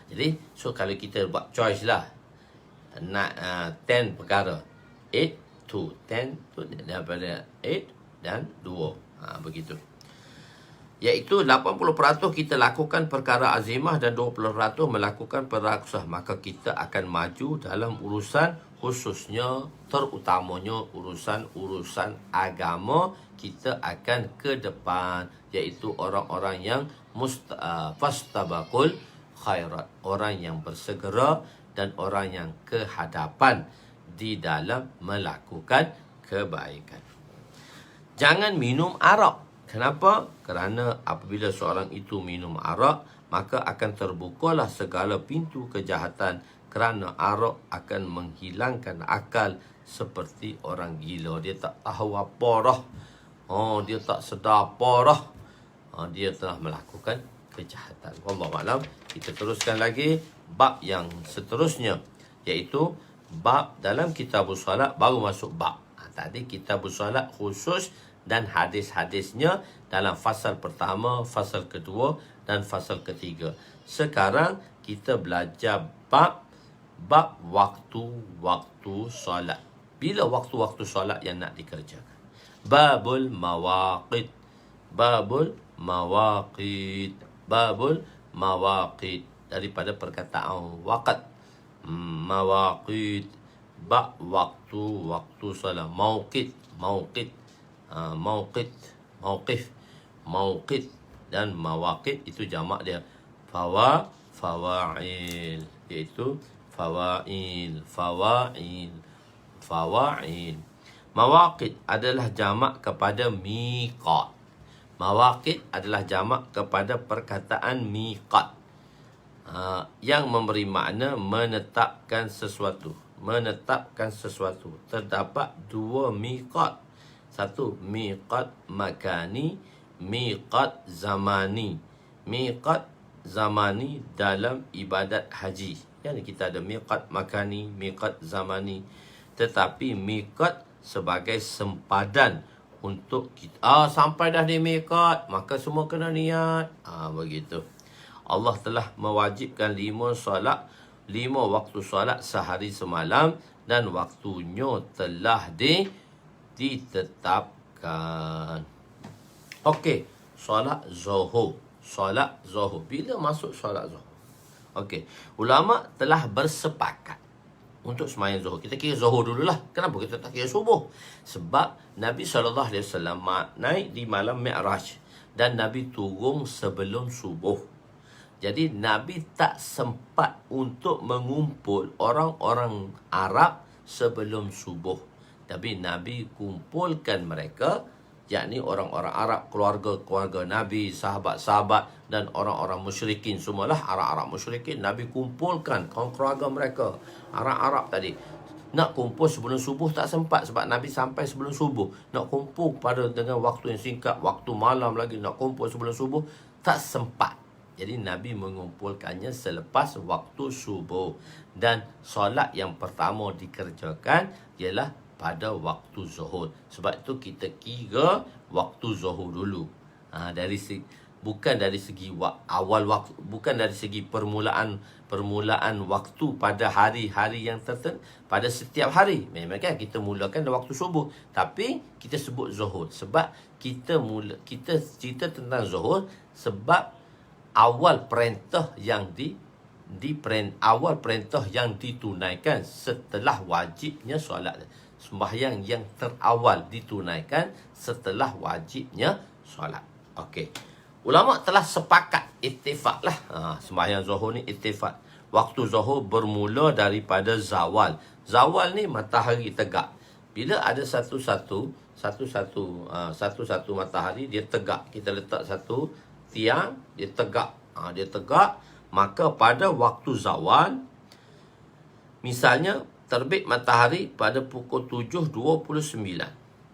Jadi, kalau kita buat choice lah, nak 10 perkara, 8 to 10 tu daripada 8 dan 2. Begitu. Iaitu 80% kita lakukan perkara azimah dan 20% melakukan perkara rukhsah. Maka kita akan maju dalam urusan, khususnya terutamanya urusan agama. Kita akan ke depan, iaitu orang-orang yang fastabaqul khairat, orang yang bersegera dan orang yang ke hadapan di dalam melakukan kebaikan. Jangan minum arak. Kenapa? Kerana apabila seorang itu minum arak, maka akan terbukalah segala pintu kejahatan kerana arak akan menghilangkan akal seperti orang gila. Dia tak tahu apa dah. Dia tak sedar apa dah. Dia telah melakukan kejahatan. Wallahu a'lam. Kita teruskan lagi bab yang seterusnya, iaitu bab dalam kitabus solat. Baru masuk bab. Tadi kitabus solat khusus dan hadis-hadisnya dalam fasal pertama, fasal kedua dan fasal ketiga. Sekarang kita belajar bab waktu-waktu solat. Bila waktu-waktu solat yang nak dikerjakan? Babul mawaqit. Babul mawaqit. Babul mawaqit. Daripada perkataan waqt. Mawaqit. Bab waktu solat. Mauqit. Mauqit. Mauqit. Mauqif. Mauqit. Dan mawaqit itu jamak dia. Fawail. Iaitu fawail. Fawail. Fawail. Mawaqit adalah jamak kepada miqat. Mawaqit adalah jamak kepada perkataan miqat, yang memberi makna menetapkan sesuatu. Menetapkan sesuatu. Terdapat dua miqat. Satu, miqat makani, miqat zamani. Miqat zamani dalam ibadat haji. Yang kita ada miqat makani, miqat zamani. Tetapi miqat sebagai sempadan untuk kita. Sampai dah di miqat, maka semua kena niat. Begitu. Allah telah mewajibkan 5 waktu solat sehari semalam, dan waktunya telah ditetapkan. Okey, solat zuhur. Solat zuhur. Bila masuk solat zuhur? Okey, ulama telah bersepakat untuk sembahyang zuhur. Kita kira zuhur dululah. Kenapa kita tak kira subuh? Sebab Nabi SAW naik di malam Mi'raj, dan Nabi turun sebelum subuh. Jadi Nabi tak sempat untuk mengumpul orang-orang Arab sebelum subuh. Tapi Nabi kumpulkan mereka, yakni orang-orang Arab, keluarga-keluarga Nabi, sahabat-sahabat dan orang-orang musyrikin. Semualah Arab-Arab musyrikin. Nabi kumpulkan keluarga mereka, Arab-Arab tadi. Nak kumpul sebelum subuh tak sempat, sebab Nabi sampai sebelum subuh. Nak kumpul dengan waktu yang singkat, waktu malam lagi, nak kumpul sebelum subuh tak sempat. Jadi Nabi mengumpulkannya selepas waktu subuh. Dan solat yang pertama dikerjakan ialah pada waktu zuhur. Sebab itu kita kira waktu zuhur dulu. Bukan dari segi awal waktu, bukan dari segi permulaan waktu pada hari-hari yang tertentu, pada setiap hari. Memang kan kita mulakan dari waktu subuh, tapi kita sebut zuhur sebab kita cerita tentang zuhur sebab awal perintah yang awal perintah yang ditunaikan setelah wajibnya solat. Sembahyang yang terawal ditunaikan setelah wajibnya solat. Okey. Ulama telah sepakat, ittifaq lah. Sembahyang zuhur ni ittifaq. Waktu zuhur bermula daripada zawal. Zawal ni matahari tegak. Bila ada satu-satu matahari dia tegak. Kita letak satu tiang, dia tegak. Dia tegak, maka pada waktu zawal, misalnya terbit matahari pada pukul 7.29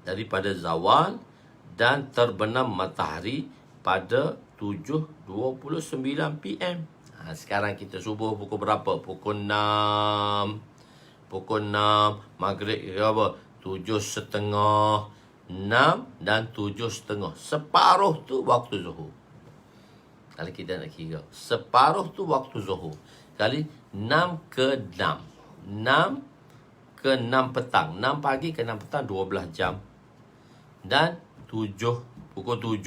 daripada zawal, dan terbenam matahari pada 7.29 PM. Sekarang kita subuh pukul berapa? Pukul 6. Maghrib berapa? 7.30, 6 dan 7.30. Separuh tu waktu zuhur. Kalau kita nak kira, separuh tu waktu zuhur. Kali 6 ke 6. 6 ke 6 petang. 6 pagi ke 6 petang, 12 jam. Dan pukul 7,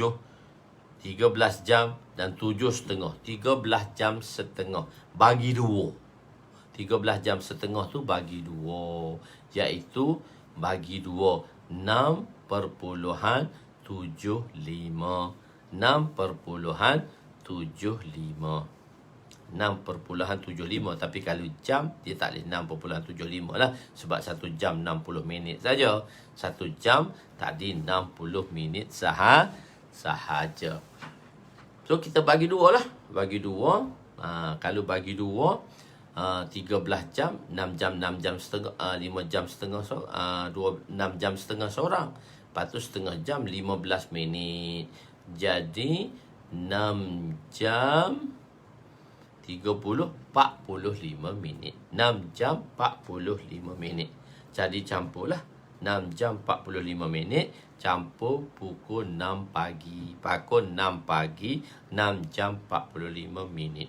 13 jam. Dan 7.30, 13 jam setengah. Bagi 2. 13 jam setengah tu bagi 2. Iaitu bagi 2, 6.75. 6.75. Tapi kalau jam, dia tak boleh 6.75 lah. Sebab 1 jam 60 minit saja. 1 jam tadi 60 minit sahaja. So kita bagi 2 lah. Bagi 2. Kalau bagi 2, 13 jam, 6 jam, 6 jam setengah, 5 jam setengah, 6 jam setengah seorang. Lepas tu setengah jam 15 minit. Jadi 6 jam 45 minit. 6 jam 45 minit. Jadi campurlah 6 jam 45 minit campur pukul 6 pagi. Pukul 6 pagi, 6 jam 45 minit.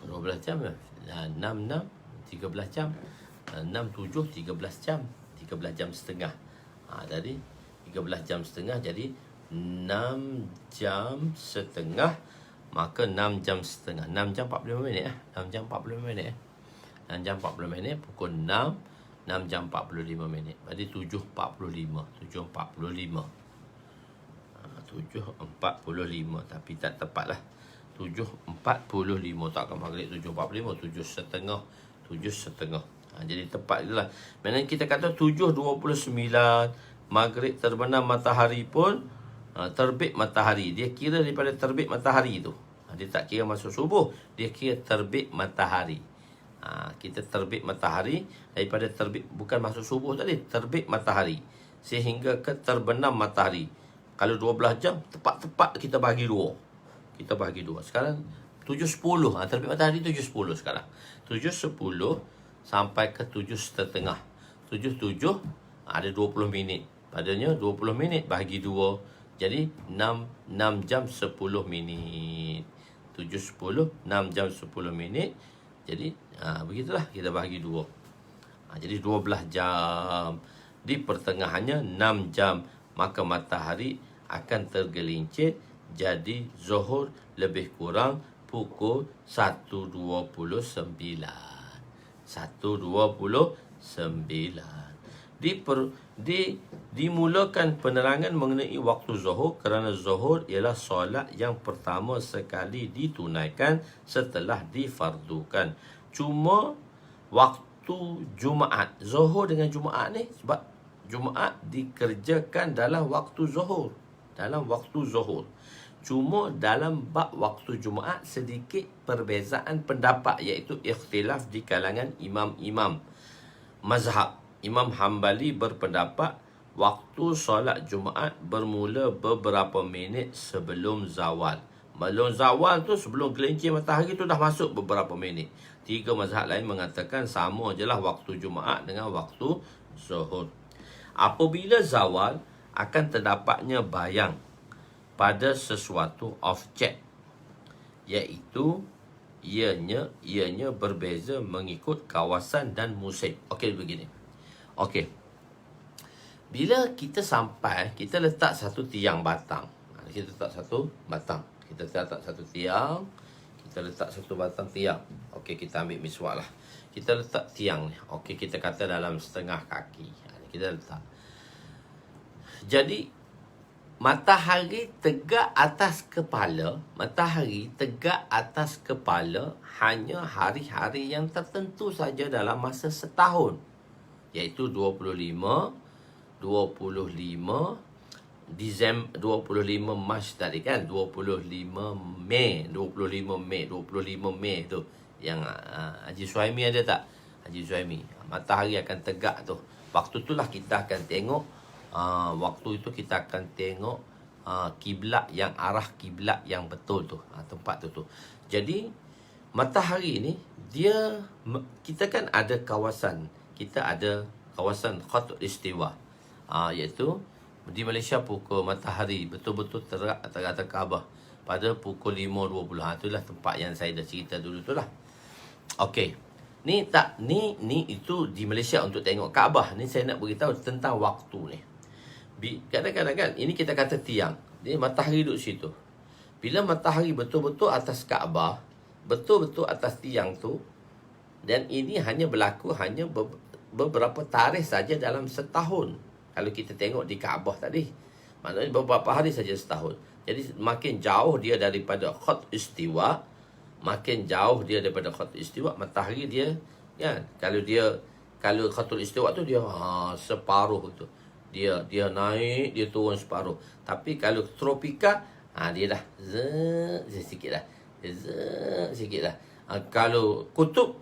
12 jam lah. 6, 13 jam. 6, 7, 13 jam. 13 jam setengah. Jadi 13 jam setengah. Jadi 6 jam setengah. Maka 6 jam setengah. 6 jam 45 minit. 6 jam 45 minit. 6 jam 40 minit. Pukul 6. 6 jam 45 minit. Jadi 7.45. 7.45. 7.45. Tapi tak tepat lah. 7.45. Takkan maghrib 7.45. 7.30. 7.30. Jadi tepat je lah. Maknanya kita kata 7.29. Maghrib terbenam matahari pun terbit matahari. Dia kira daripada terbit matahari tu. Dia tak kira masuk subuh. Dia kira terbit matahari. Kita terbit matahari daripada terbit, bukan masuk subuh tadi, terbit matahari sehingga ke terbenam matahari. Kalau 12 jam, tepat-tepat kita bagi 2. Kita bagi 2. Sekarang 7.10. Terbit matahari 7.10 sekarang. 7.10 sampai ke 7.30. 7.7 ada 20 minit. Padanya 20 minit bagi 2. Jadi 6 jam 10 minit. 7.10, 6 jam 10 minit. Jadi begitulah kita bagi 2. Jadi 12 jam. Di pertengahannya 6 jam. Maka matahari akan tergelincir. Jadi Zuhur lebih kurang pukul 1.29. 1.29. Dimulakan penerangan mengenai waktu Zuhur kerana Zuhur ialah solat yang pertama sekali ditunaikan setelah difardukan. Cuma waktu Jumaat, Zuhur dengan Jumaat ni, sebab Jumaat dikerjakan dalam waktu Zuhur. Cuma dalam bab waktu Jumaat sedikit perbezaan pendapat, iaitu ikhtilaf di kalangan imam-imam mazhab. Imam Hambali berpendapat waktu solat Jumaat bermula beberapa minit sebelum zawal. Sebelum zawal tu, sebelum gelincir matahari tu dah masuk beberapa minit. 3 mazhab lain mengatakan sama je lah waktu Jumaat dengan waktu Zuhur. Apabila zawal, akan terdapatnya bayang pada sesuatu objek, iaitu ianya berbeza mengikut kawasan dan musim. Okey, begini. Okey. Bila kita sampai, kita letak satu tiang batang. Kita letak satu batang. Kita letak satu tiang. Kita letak satu batang tiang. Okey, kita ambil miswak lah. Kita letak tiang ni. Okey, kita kata dalam setengah kaki. Kita letak. Jadi, matahari tegak atas kepala. Matahari tegak atas kepala hanya hari-hari yang tertentu saja dalam masa setahun. Iaitu 25 Mac tadi kan, 25 Mei tu yang Haji Suhaimi ada tak? Haji Suhaimi, matahari akan tegak tu. Waktu itulah kita akan tengok kiblat yang arah kiblat yang betul tu, tempat tu. Jadi matahari ni kita kan ada kawasan, kita ada kawasan Khatul Istiwa, iaitu di Malaysia pukul matahari betul-betul terang atas Kaabah pada pukul 5.20. Itulah tempat yang saya dah cerita dulu tu lah. Okey. Ni itu di Malaysia untuk tengok Kaabah. Ni saya nak beritahu tentang waktu ni. Kadang-kadang kan, ini kita kata tiang. Dia matahari duduk situ. Bila matahari betul-betul atas Kaabah, betul-betul atas tiang tu, dan ini hanya berlaku beberapa tarikh saja dalam setahun. Kalau kita tengok di Kaabah tadi, maknanya beberapa hari saja setahun. Jadi makin jauh dia daripada Khat Istiwa, matahari dia kan, kalau Khatul Istiwa tu dia separuh tu. Dia naik, dia turun separuh. Tapi kalau tropika Dia dah sikit dah. Sikit dah. Kalau kutub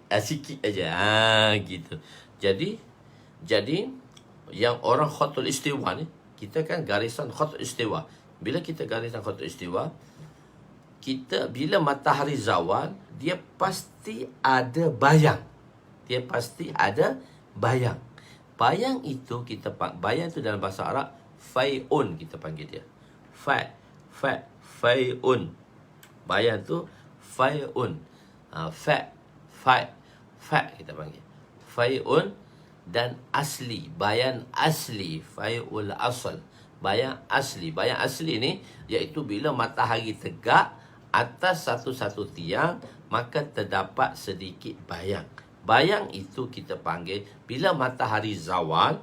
sikit aja. Gitu. Jadi yang orang khatul istiwa ni, kita kan garisan khatul istiwa. Bila kita garisan khatul istiwa, kita bila matahari zawal, dia pasti ada bayang. Dia pasti ada bayang. Bayang itu bayang itu dalam bahasa Arab fai'un, kita panggil dia. Fai'un. Bayang tu fai'un. Fa kita panggil. Fai'un dan asli, bayang asli, fai'ul asal. Bayang asli ni iaitu bila matahari tegak atas satu-satu tiang, maka terdapat sedikit bayang. Bayang itu kita panggil bila matahari zawal,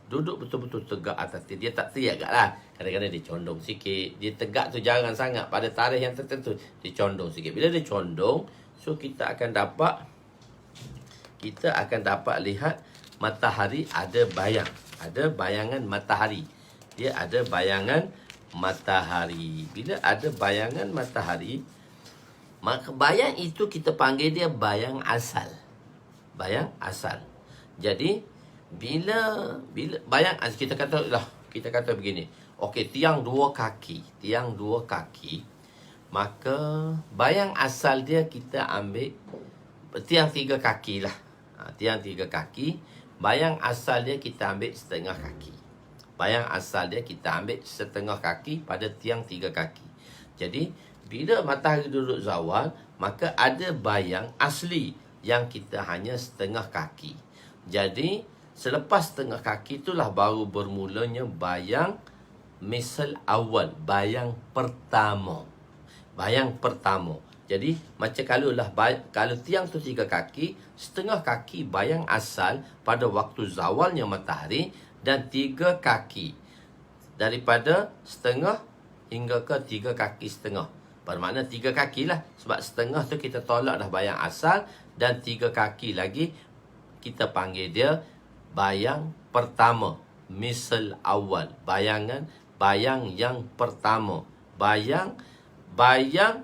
duduk betul-betul tegak atas tiang. Dia tak tegak lah. Kadang-kadang dia condong sikit. Dia tegak tu jarang sangat. Pada tarikh yang tertentu, dia condong sikit. Bila dia condong, so kita akan dapat lihat matahari ada bayang. Ada bayangan matahari. Dia ada bayangan matahari. Bila ada bayangan matahari, maka bayang itu kita panggil dia bayang asal. Bayang asal. Jadi bila bayang asal, kita kata begini. Okey, tiang dua kaki, maka bayang asal dia kita ambil tiang 3 kaki lah. Tiang 3 kaki, bayang asal dia kita ambil setengah kaki. Bayang asal dia kita ambil setengah kaki pada tiang 3 kaki. Jadi bila matahari duduk zawal, maka ada bayang asli yang kita hanya setengah kaki. Jadi selepas setengah kaki itulah baru bermulanya bayang misal awal, bayang pertama. Jadi macam kalau tiang tu 3 kaki, setengah kaki bayang asal pada waktu zawalnya matahari, dan 3 kaki daripada setengah hingga ke 3 kaki setengah. Bermakna 3 kaki lah. Sebab setengah tu kita tolak dah bayang asal, dan 3 kaki lagi kita panggil dia bayang pertama. Misal awal. Bayang yang pertama. Bayang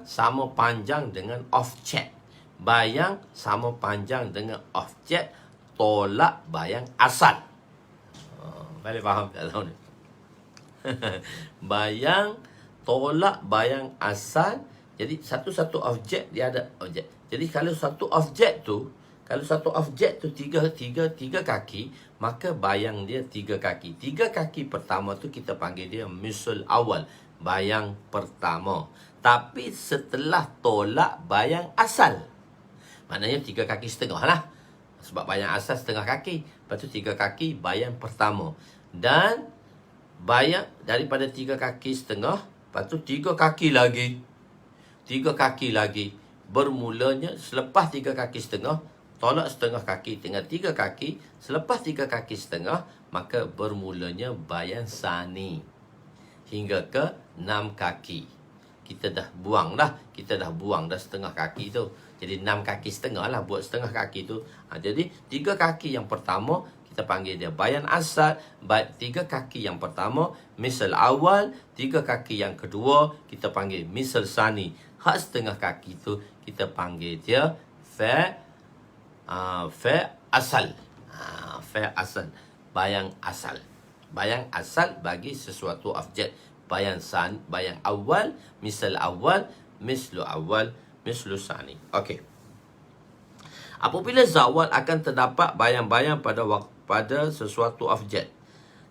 sama panjang dengan objek. Bayang sama panjang dengan objek, tolak bayang asal. Balik faham tak tahu ni? Bayang tolak bayang asal. Jadi satu-satu objek dia ada objek. Jadi kalau satu objek tu tiga kaki, maka bayang dia 3 kaki. 3 kaki pertama tu kita panggil dia misal awal, bayang pertama. Tapi setelah tolak bayang asal, maknanya 3 kaki setengah lah. Sebab bayang asal setengah kaki. Lepas tu 3 kaki bayang pertama. Dan bayang daripada 3 kaki setengah, lepas tu 3 kaki lagi. 3 kaki lagi. Bermulanya selepas 3 kaki setengah, tolak setengah kaki dengan 3 kaki. Selepas 3 kaki setengah, maka bermulanya bayang sani. Hingga ke 6 kaki. Kita dah buang dah setengah kaki tu. Jadi 6 kaki setengah lah buat setengah kaki tu. Jadi 3 kaki yang pertama kita panggil dia bayang asal. 3 kaki yang pertama misal awal. 3 kaki yang kedua kita panggil misal sani. Hak setengah kaki tu kita panggil dia fa asal. Fa asal. Bayang asal. Bayang asal bagi sesuatu objek. Bayang awal, misal awal, mislu awal, mislu sani. Okey. Apabila zawal akan terdapat bayang-bayang pada sesuatu objek.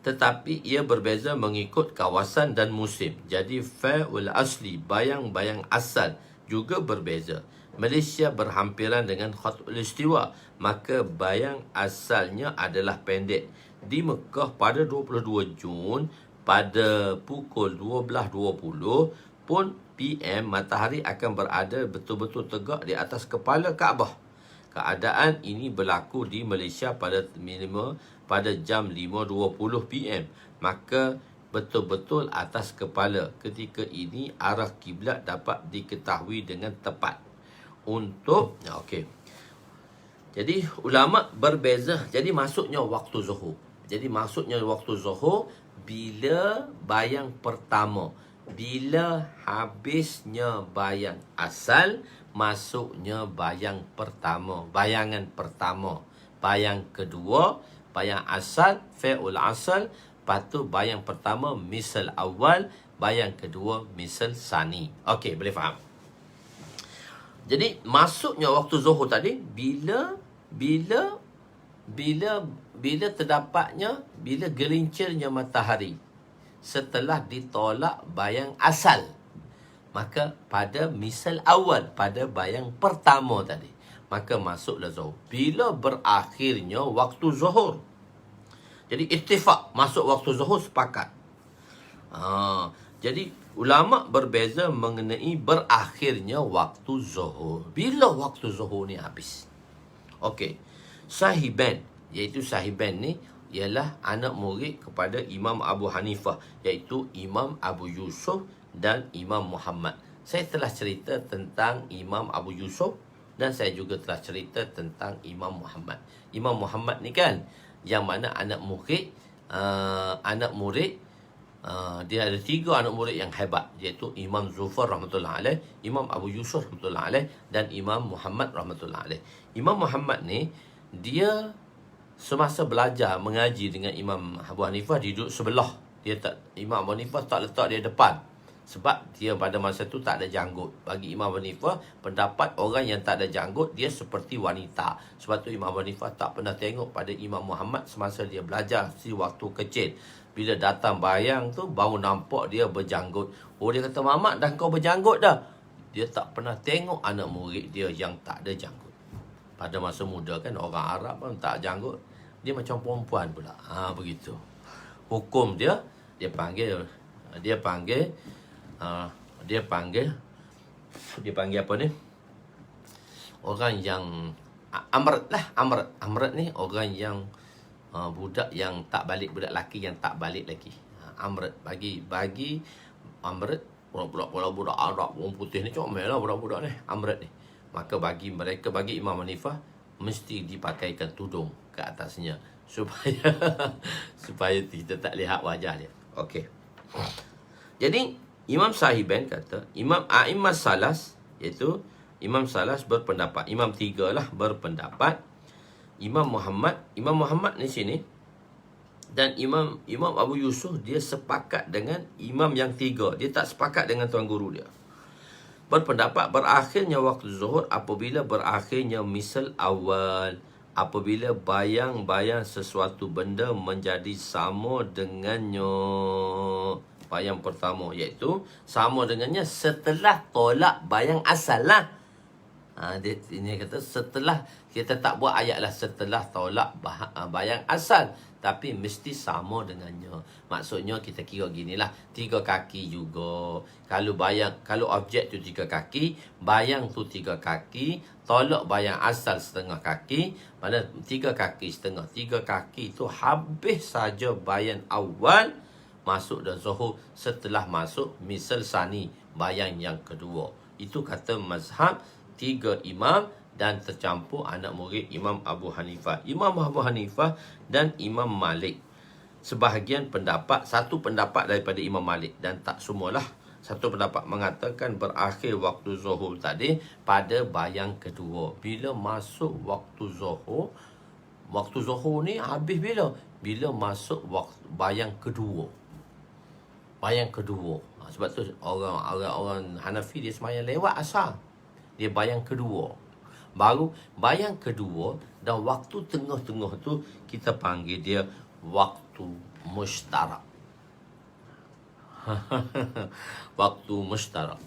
Tetapi ia berbeza mengikut kawasan dan musim. Jadi fa'ul asli, bayang-bayang asal juga berbeza. Malaysia berhampiran dengan khatul istiwa, maka bayang asalnya adalah pendek. Di Mekah pada 22 Jun pada pukul 12.20 pun PM, matahari akan berada betul-betul tegak di atas kepala Kaabah. Keadaan ini berlaku di Malaysia pada jam 5.20 PM. Maka betul-betul atas kepala. Ketika ini arah kiblat dapat diketahui dengan tepat. Okey. Jadi ulama berbeza. Jadi masuknya waktu zuhur bila bayang pertama. Bila habisnya bayang asal, masuknya bayang pertama, bayangan pertama. Bayang kedua, bayang asal, fi'ul asal. Lepas tu bayang pertama, misal awal. Bayang kedua, misal sani. Okey, boleh faham? Jadi, masuknya waktu zuhur tadi, bila terdapatnya, bila gelincirnya matahari setelah ditolak bayang asal, maka pada misal awal, pada bayang pertama tadi, maka masuklah zuhur. Bila berakhirnya waktu zuhur, jadi ittifaq masuk waktu zuhur, sepakat. Jadi ulama berbeza mengenai berakhirnya waktu zuhur. Bila waktu zuhur ni habis? Okey. Sahiban, iaitu sahiban ni ialah anak murid kepada Imam Abu Hanifah, iaitu Imam Abu Yusuf dan Imam Muhammad. Saya telah cerita tentang Imam Abu Yusuf dan saya juga telah cerita tentang Imam Muhammad. Imam Muhammad ni kan yang mana anak murid dia ada 3 anak murid yang hebat, iaitu Imam Zufar rahmatullah alaih, Imam Abu Yusuf rahmatullah alaih dan Imam Muhammad rahmatullah alaih. Imam Muhammad ni dia semasa belajar mengaji dengan Imam Abu Hanifah, dia duduk sebelah. Imam Abu Hanifah tak letak dia depan, sebab dia pada masa tu tak ada janggut. Bagi Imam Abu Hanifah, pendapat orang yang tak ada janggut dia seperti wanita. Sebab tu Imam Abu Hanifah tak pernah tengok pada Imam Muhammad semasa dia belajar si waktu kecil. Bila datang bayang tu baru nampak dia berjanggut. Dia kata, "Mamat, dah kau berjanggut dah." Dia tak pernah tengok anak murid dia yang tak ada janggut. Pada masa muda kan orang Arab pun tak janggut, dia macam perempuan pula. Begitu. Hukum dia panggil apa ni? Orang yang amrat lah, amrat ni orang yang budak yang tak balik, budak lelaki yang tak balik lagi. Amrat bagi amrat budak Arab, orang putih ni comel lah budak-budak ni, amrat ni. Maka bagi Imam Hanifah mesti dipakaikan tudung ke atasnya supaya kita tak lihat wajah dia. Okey. Jadi Imam Sahiban kata, Imam A'imah Salas, iaitu Imam Salas berpendapat, Imam 3 lah berpendapat, Imam Muhammad ni sini dan Imam Abu Yusuf dia sepakat dengan imam yang 3. Dia tak sepakat dengan tuan guru dia. Berpendapat berakhirnya waktu zuhur apabila berakhirnya misal awal, apabila bayang-bayang sesuatu benda menjadi sama dengannya. Bayang pertama, iaitu sama dengannya setelah tolak bayang asal lah. Ini kata setelah, kita tak buat ayat lah setelah tolak bayang asal, tapi mesti sama dengannya. Maksudnya kita kira ginilah, 3 kaki juga. Kalau objek tu 3 kaki, bayang tu 3 kaki, tolak bayang asal setengah kaki, mana 3 kaki setengah. 3 kaki tu habis saja bayang awal, masuk dah zuhur setelah masuk misal sani, bayang yang kedua. Itu kata mazhab 3 imam dan tercampur anak murid Imam Abu Hanifah. Imam Abu Hanifah dan Imam Malik. Sebahagian pendapat, satu pendapat daripada Imam Malik dan tak semualah. Satu pendapat mengatakan berakhir waktu zuhur tadi pada bayang kedua. Bila masuk waktu zuhur ni habis bila? Bila masuk bayang kedua. Bayang kedua. Sebab tu orang Hanafi dia semayang lewat asar. Dia bayang kedua. Baru bayang kedua dan waktu tengah-tengah tu kita panggil dia waktu mushtarak. Waktu mushtarak.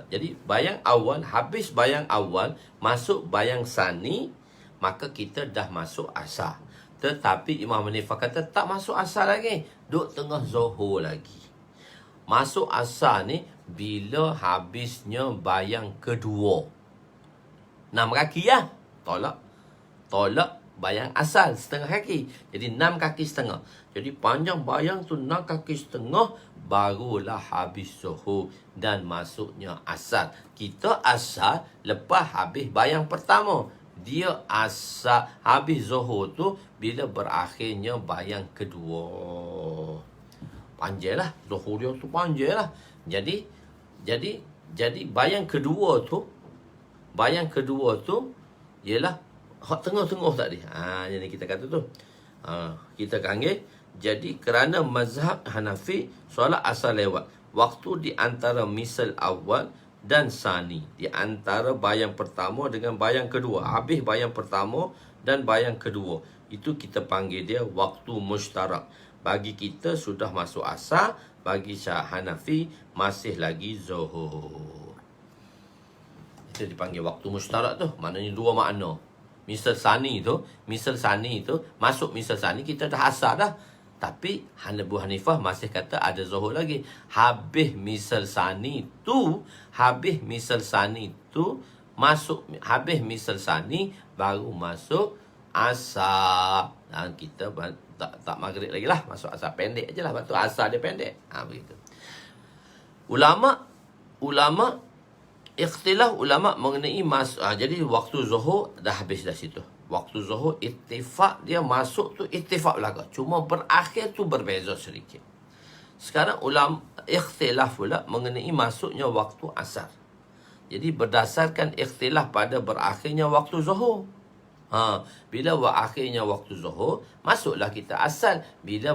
Jadi bayang awal, habis bayang awal, masuk bayang sani, maka kita dah masuk asar. Tetapi Imam Hanifah kata tak masuk asar lagi, duduk tengah zuhur lagi. Masuk asar ni bila habisnya bayang kedua. 6 kaki lah. Tolak bayang asal setengah kaki. Jadi 6 kaki setengah. Jadi panjang bayang tu 6 kaki setengah, barulah habis zuhur dan masuknya asar. Kita asar lepas habis bayang pertama. Dia asal habis Zuhur tu bila berakhirnya bayang kedua. Panjang lah. Zuhur dia tu panjang lah. Jadi bayang kedua tu ialah hak tengah-tengah tadi. Jadi kita kata tu. Kita panggil. Jadi kerana mazhab Hanafi, solat asar lewat waktu di antara misal awal dan sani. Di antara bayang pertama dengan bayang kedua. Habis bayang pertama dan bayang kedua. Itu kita panggil dia waktu mushtarak. Bagi kita sudah masuk asar. Bagi Syah Hanafi masih lagi Zuhur. Itu dipanggil waktu mushtarak tu. Maknanya dua makna. Misal sani tu, masuk misal sani kita dah asar dah. Tapi Abu Hanifah masih kata ada Zuhur lagi. Habis misal sani tu habis misal sani baru masuk asar. Dan kita tak maghrib lagi lah. Masuk asar pendek je lah. Lepas tu asar dia pendek. Begitu. Ikhtilaf ulama mengenai jadi waktu Zuhur dah habis dah situ. Waktu Zuhur ittifaq dia masuk tu ittifaq belaka. Cuma berakhir tu berbeza sedikit. Sekarang ulama ikhtilaf pula mengenai masuknya waktu asar. Jadi berdasarkan ikhtilaf pada berakhirnya waktu Zuhur. Bila berakhirnya waktu Zuhur, masuklah kita asar. Bila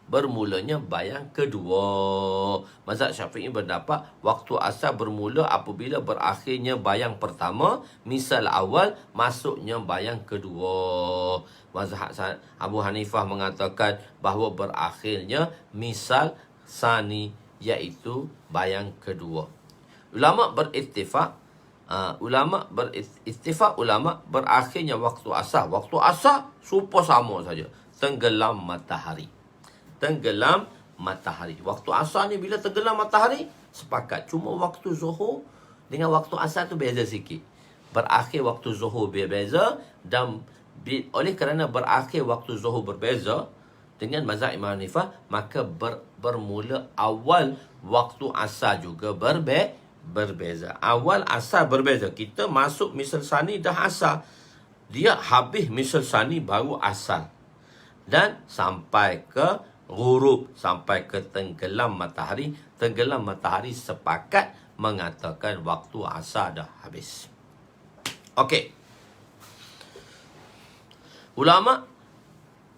bermulanya bayang kedua. Mazhab Syafi'i berdapat waktu asar bermula apabila berakhirnya bayang pertama, misal awal, masuknya bayang kedua. Mazhab Abu Hanifah mengatakan bahawa berakhirnya misal sani, iaitu bayang kedua. Ulama berittifaq berakhirnya waktu asar. Waktu asar super sama saja. Tenggelam matahari. Waktu asar ni bila tenggelam matahari, sepakat. Cuma waktu Zuhur dengan waktu asar tu beza sikit. Berakhir waktu Zuhur berbeza. Dan oleh kerana berakhir waktu Zuhur berbeza dengan mazhab Imam Hanifah, maka bermula awal waktu asar juga berbeza. Awal asar berbeza. Kita masuk misal sani dah asar. Dia habis misal sani baru asar. Dan sampai ke ghurub, sampai ke tenggelam matahari. Tenggelam matahari sepakat mengatakan waktu asar dah habis. Okey.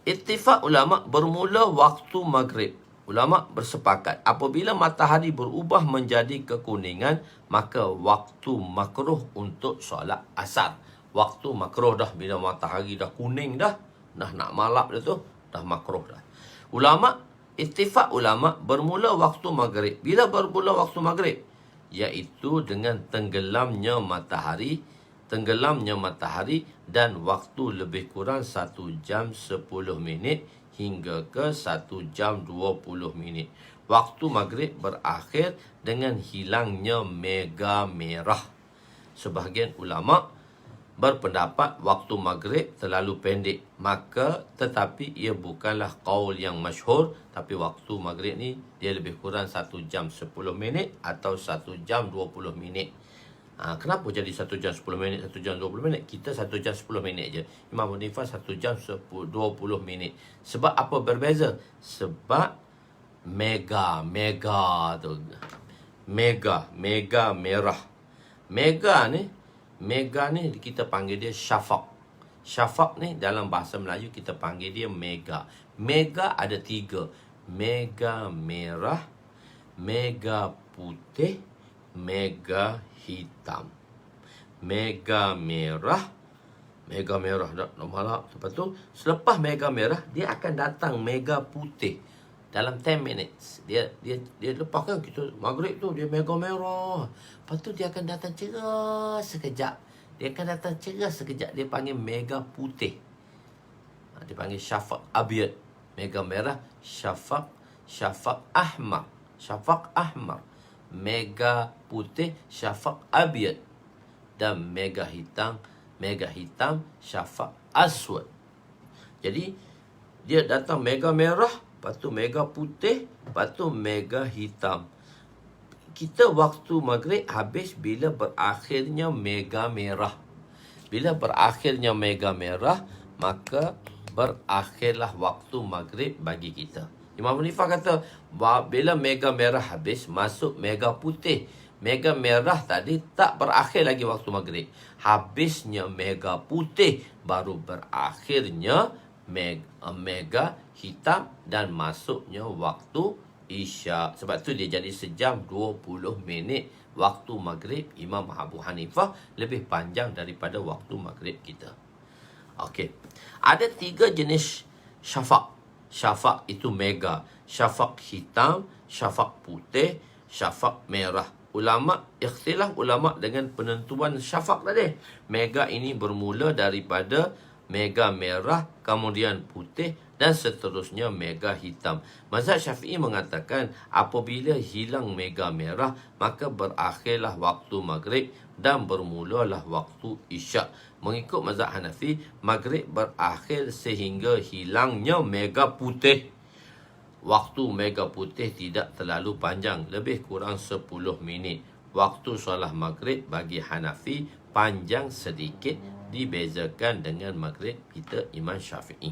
Ittifaq ulama bermula waktu maghrib. Ulama bersepakat apabila matahari berubah menjadi kekuningan, maka waktu makruh untuk solat asar. Waktu makruh dah bila matahari dah kuning dah nak malap dah tu, dah makruh dah. Ittifaq ulama bermula waktu maghrib. Bila bermula waktu maghrib? Iaitu dengan tenggelamnya matahari dan waktu lebih kurang 1 jam 10 minit hingga ke 1 jam 20 minit. Waktu maghrib berakhir dengan hilangnya mega merah. Sebahagian ulama berpendapat waktu maghrib terlalu pendek, tetapi ia bukanlah qaul yang masyhur. Tapi waktu maghrib ni dia lebih kurang 1 jam 10 minit atau 1 jam 20 minit. Kenapa jadi 1 jam 10 minit, 1 jam 20 minit? Kita 1 jam 10 minit je. Imam Hanifah 1 jam 20 minit. Sebab apa berbeza? Sebab mega tu. Mega merah. Mega ni kita panggil dia syafaq. Syafaq ni dalam bahasa Melayu kita panggil dia mega. Mega ada 3. Mega merah, mega putih, mega hitam. Mega merah dah malap. Lepas tu selepas mega merah dia akan datang mega putih. Dalam 10 minutes dia lepas kan kita maghrib tu dia mega merah. Lepas tu dia akan datang cerah sekejap. Dia panggil mega putih. Dia panggil syafaq abyad. Mega merah syafaq ahmar. Mega putih syafaq abyad. Dan mega hitam syafaq aswad. Jadi dia datang mega merah, lepas tu mega putih, lepas tu mega hitam. kita waktu maghrib habis bila berakhirnya mega merah. Bila berakhirnya mega merah, maka berakhirlah waktu maghrib bagi kita. Imam Hanifah kata, bila mega merah habis, masuk mega putih. Mega merah tadi tak berakhir lagi waktu maghrib. Habisnya mega putih, baru berakhirnya mega hitam dan masuknya waktu Isyak. Sebab tu dia jadi sejam 20 minit. Waktu maghrib Imam Abu Hanifah lebih panjang daripada waktu maghrib kita. Okey. Ada 3 jenis syafaq. Syafaq itu mega. Syafaq hitam, syafaq putih, syafaq merah. Ikhtilaf ulama dengan penentuan syafaq tadi. Mega ini bermula daripada mega merah, kemudian putih dan seterusnya mega hitam. Mazhab Syafi'i mengatakan apabila hilang mega merah, maka berakhirlah waktu maghrib dan bermulalah waktu isyak. Mengikut mazhab Hanafi, maghrib berakhir sehingga hilangnya mega putih. Waktu mega putih tidak terlalu panjang, lebih kurang 10 minit. Waktu solat maghrib bagi Hanafi panjang sedikit dibezakan dengan maghrib kita Imam Syafi'i.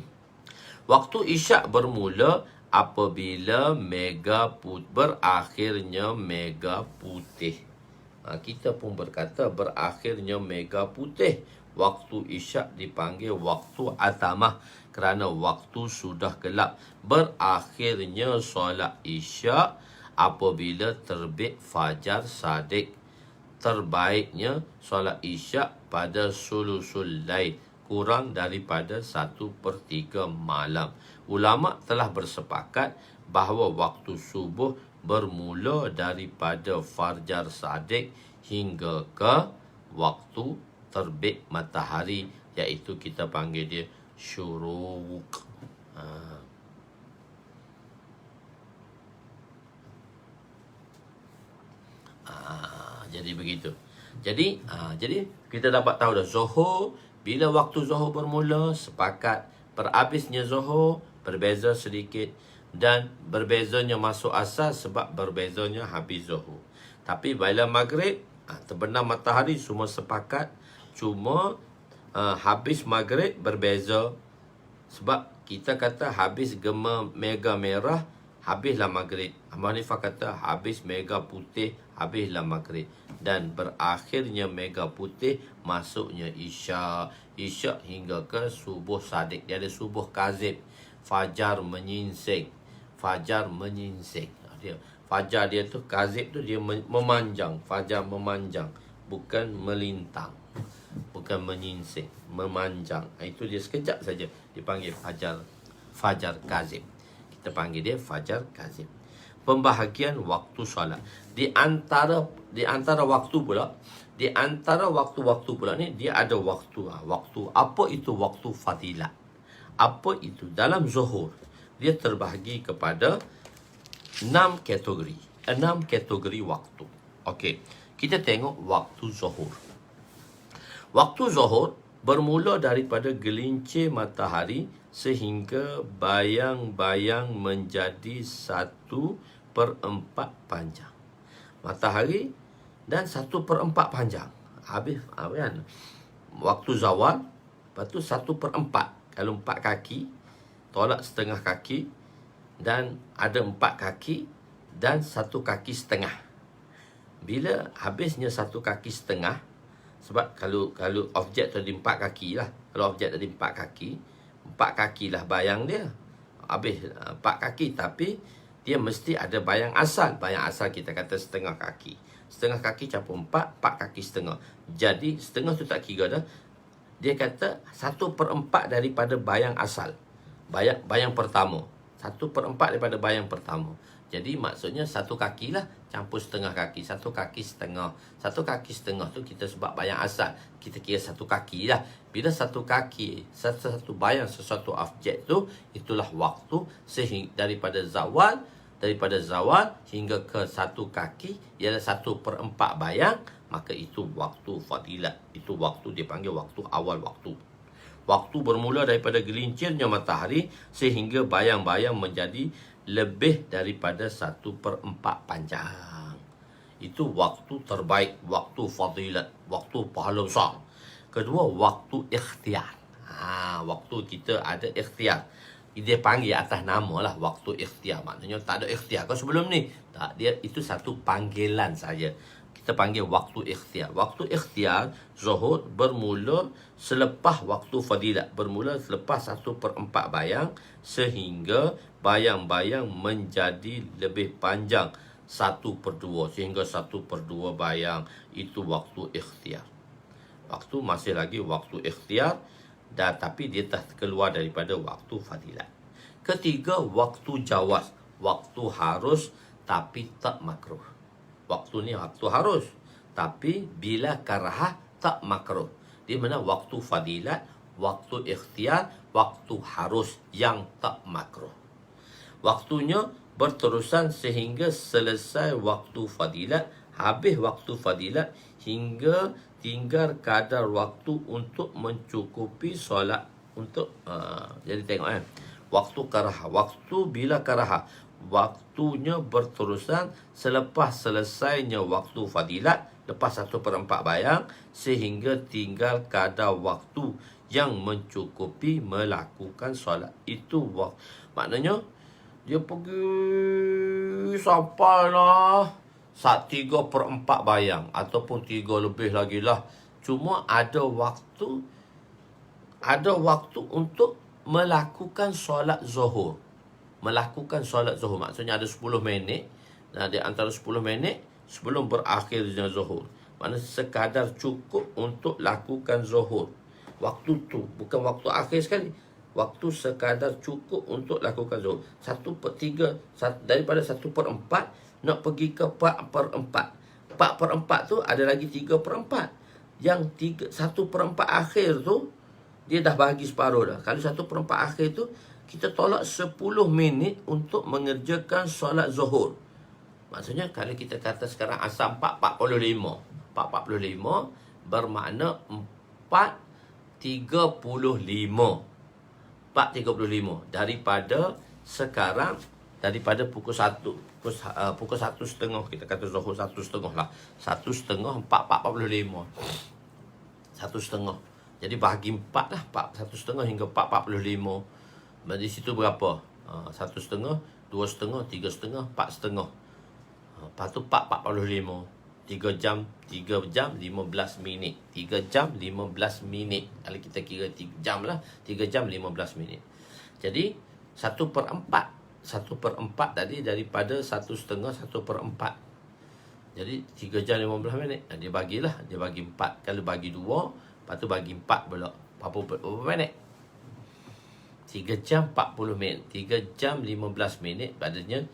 Waktu isyak bermula apabila berakhirnya mega putih. Kita pun berkata berakhirnya mega putih. Waktu isyak dipanggil waktu atamah kerana waktu sudah gelap. Berakhirnya solat isyak apabila terbit fajar sadiq. Terbaiknya solat isyak pada sulusul lail, kurang daripada 1/3 malam. Ulama telah bersepakat bahawa waktu subuh bermula daripada fajar sadiq hingga ke waktu terbit matahari, iaitu kita panggil dia syuruk. Jadi begitu. Jadi kita dapat tahu dah Zuhur. Bila waktu Zuhur bermula, sepakat berhabisnya Zuhur berbeza sedikit, dan berbezanya masuk asar sebab berbezanya habis Zuhur. Tapi bila maghrib, terbenam matahari, semua sepakat. Cuma habis maghrib berbeza. Sebab kita kata habis gema mega merah, habislah maghrib. Abu Hanifah kata habis mega putih, habislah maghrib. Dan berakhirnya mega putih, masuknya isyak. Isyak hingga ke subuh sadiq. Dia ada subuh kazib. Fajar menyingsing. Fajar menyingsing. Fajar dia tu, kazib tu dia memanjang. Fajar memanjang. Bukan melintang. Bukan menyingsing. Memanjang. Itu dia sekejap saja. Dipanggil fajar kazib. Kita panggil dia fajar kazib. Pembahagian waktu solat. Di antara waktu pula, di antara waktu-waktu pula ni, dia ada waktu. Waktu apa itu waktu fadilat? Apa itu? Dalam Zuhur, dia terbahagi kepada 6 kategori. 6 kategori waktu. Okey, kita tengok waktu Zuhur. Waktu Zuhur bermula daripada gelincir matahari sehingga bayang-bayang menjadi 1/4 panjang matahari dan 1/4 panjang. Habis kan? Waktu zawal, lepas tu 1/4. Kalau 4 kaki, tolak setengah kaki, dan ada 4 kaki dan 1 kaki setengah. Bila habisnya 1 kaki setengah, sebab kalau objek tadi 4 kaki lah. Kalau objek tadi 4 kaki, 4 kaki lah bayang dia. Habis 4 kaki, tapi dia mesti ada bayang asal. Bayang asal kita kata setengah kaki. Setengah kaki campur 4, 4 kaki setengah. Jadi setengah tu tak kira dah. Dia kata 1/4 daripada bayang asal. Bayang pertama. 1/4 daripada bayang pertama. Jadi maksudnya 1 kaki lah campur setengah kaki. 1 kaki setengah. 1 kaki setengah tu kita sebab bayang asal. Kita kira 1 kaki lah. Bila 1 kaki, satu bayang sesuatu objek tu, itulah waktu daripada zawal hingga ke 1 kaki, ialah 1/4 bayang, maka itu waktu fadilat. Itu waktu dipanggil waktu awal waktu. Waktu bermula daripada gelincirnya matahari sehingga bayang-bayang menjadi lebih daripada 1/4 panjang. Itu waktu terbaik, waktu fadilat, waktu pahala besar. Kedua, waktu ikhtiar. Waktu kita ada ikhtiar. Dia panggil atas nama lah waktu ikhtiar. Maknanya tak ada ikhtiar. Kalau sebelum ni, tak, dia itu satu panggilan saja. Kita panggil waktu ikhtiar. Waktu ikhtiar, zuhur bermula selepas waktu fadilat. Bermula selepas 1/4 bayang sehingga bayang-bayang menjadi lebih panjang 1/2. Sehingga 1/2 bayang. Itu waktu ikhtiar. Waktu masih lagi waktu ikhtiar. Tapi dia tak keluar daripada waktu fadilat. Ketiga, waktu jawaz. Waktu harus tapi tak makruh. Waktu ni waktu harus, tapi bila karahah tak makruh. Di mana waktu fadilat, waktu ikhtiar, waktu harus yang tak makruh. Waktunya berterusan sehingga selesai waktu fadilat, habis waktu fadilat hingga tinggal kadar waktu untuk mencukupi solat untuk jadi tengok waktu karahah, waktu bila karahah, waktunya berterusan selepas selesainya waktu fadilat, lepas 1/4 bayang sehingga tinggal kadar waktu yang mencukupi melakukan solat. Itu maknanya dia pergi sampai lah 3/4 bayang ataupun 3 lebih lagi lah. Cuma ada waktu untuk melakukan solat zuhur. Melakukan solat zuhur maksudnya ada 10 minit. Di antara 10 minit sebelum berakhirnya zuhur. Maksudnya sekadar cukup untuk lakukan zuhur. Waktu tu bukan waktu akhir sekali. Waktu sekadar cukup untuk lakukan zuhur. 1/3 daripada 1/4 nak pergi ke 4/4. 4/4 tu ada lagi 3/4. Yang 1/4 akhir tu dia dah bagi separuh dah. Kalau 1/4 akhir tu kita tolak 10 minit untuk mengerjakan solat zuhur. Maksudnya kalau kita kata sekarang asal 4:45. 4:45 bermakna 4:35. 4:35 daripada sekarang, daripada pukul 1. Pukul 1:30 kita kata zuhur 1:30 lah. 1:30 4:45. 1:30. Jadi bahagi 4 lah. 1:30 hingga 4:45. Di situ berapa? 1:30, 2:30, 3:30, 4:30. Lepas tu 4:45. 3 jam 15 minit. 3 jam 15 minit. Kalau kita kira 3 jam lah. 3 jam 15 minit. Jadi 1/4. 1/4 tadi daripada 1:30, 1/4. Jadi 3 jam 15 minit. Dia bagilah. Dia bagi 4. Kalau bagi 2, lepas tu bagi 4 pula. Berapa minit? 3 jam 40 minit. 3 jam 15 minit. Padanya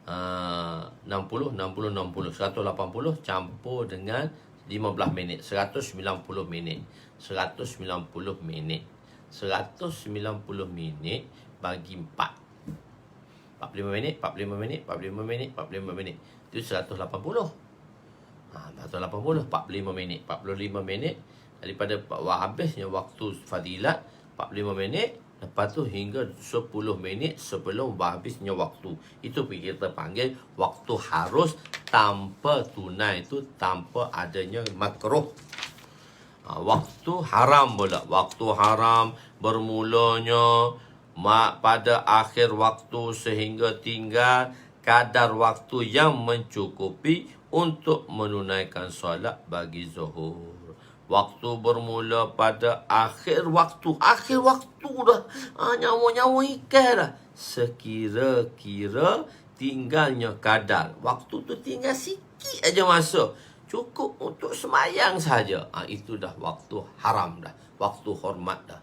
60 180 campur dengan 15 minit 190 minit 190 minit 190 minit bagi 4 45 minit 45 minit 45 minit 45 minit itu 180 180 45 minit 45 minit daripada habisnya waktu fadilat 45 minit. Lepas tu hingga 10 minit sebelum habisnya waktu. Itu kita panggil waktu harus tanpa tunai, itu tanpa adanya makruh. Waktu haram pula. Waktu haram bermulanya pada akhir waktu sehingga tinggal kadar waktu yang mencukupi untuk menunaikan solat bagi zuhur. Waktu bermula pada akhir waktu. Akhir waktu dah. Nyawa-nyawa ikan dah. Sekira-kira tinggalnya kadar. Waktu tu tinggal sikit aja masa. Cukup untuk semayang saja. Itu dah waktu haram dah. Waktu hormat dah.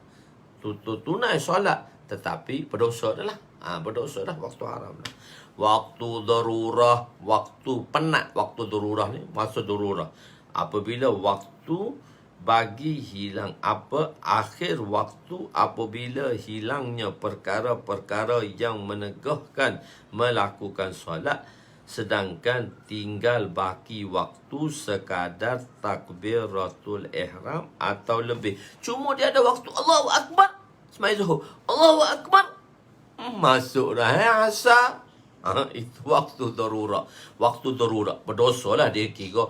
Tunai solat. Tetapi berdosa dah lah. Berdosa dah waktu haram dah. Waktu darurah. Waktu penat. Waktu darurah ni. Masa darurah. Apabila waktu bagi hilang akhir waktu apabila hilangnya perkara-perkara yang menegahkan melakukan solat sedangkan tinggal baki waktu sekadar takbiratul ihram atau lebih. Cuma dia ada waktu Allahu Akbar semai zuhur. Allahu Akbar masuk dah asar. Itu waktu darurat. Waktu darurat. Berdosa lah dia kira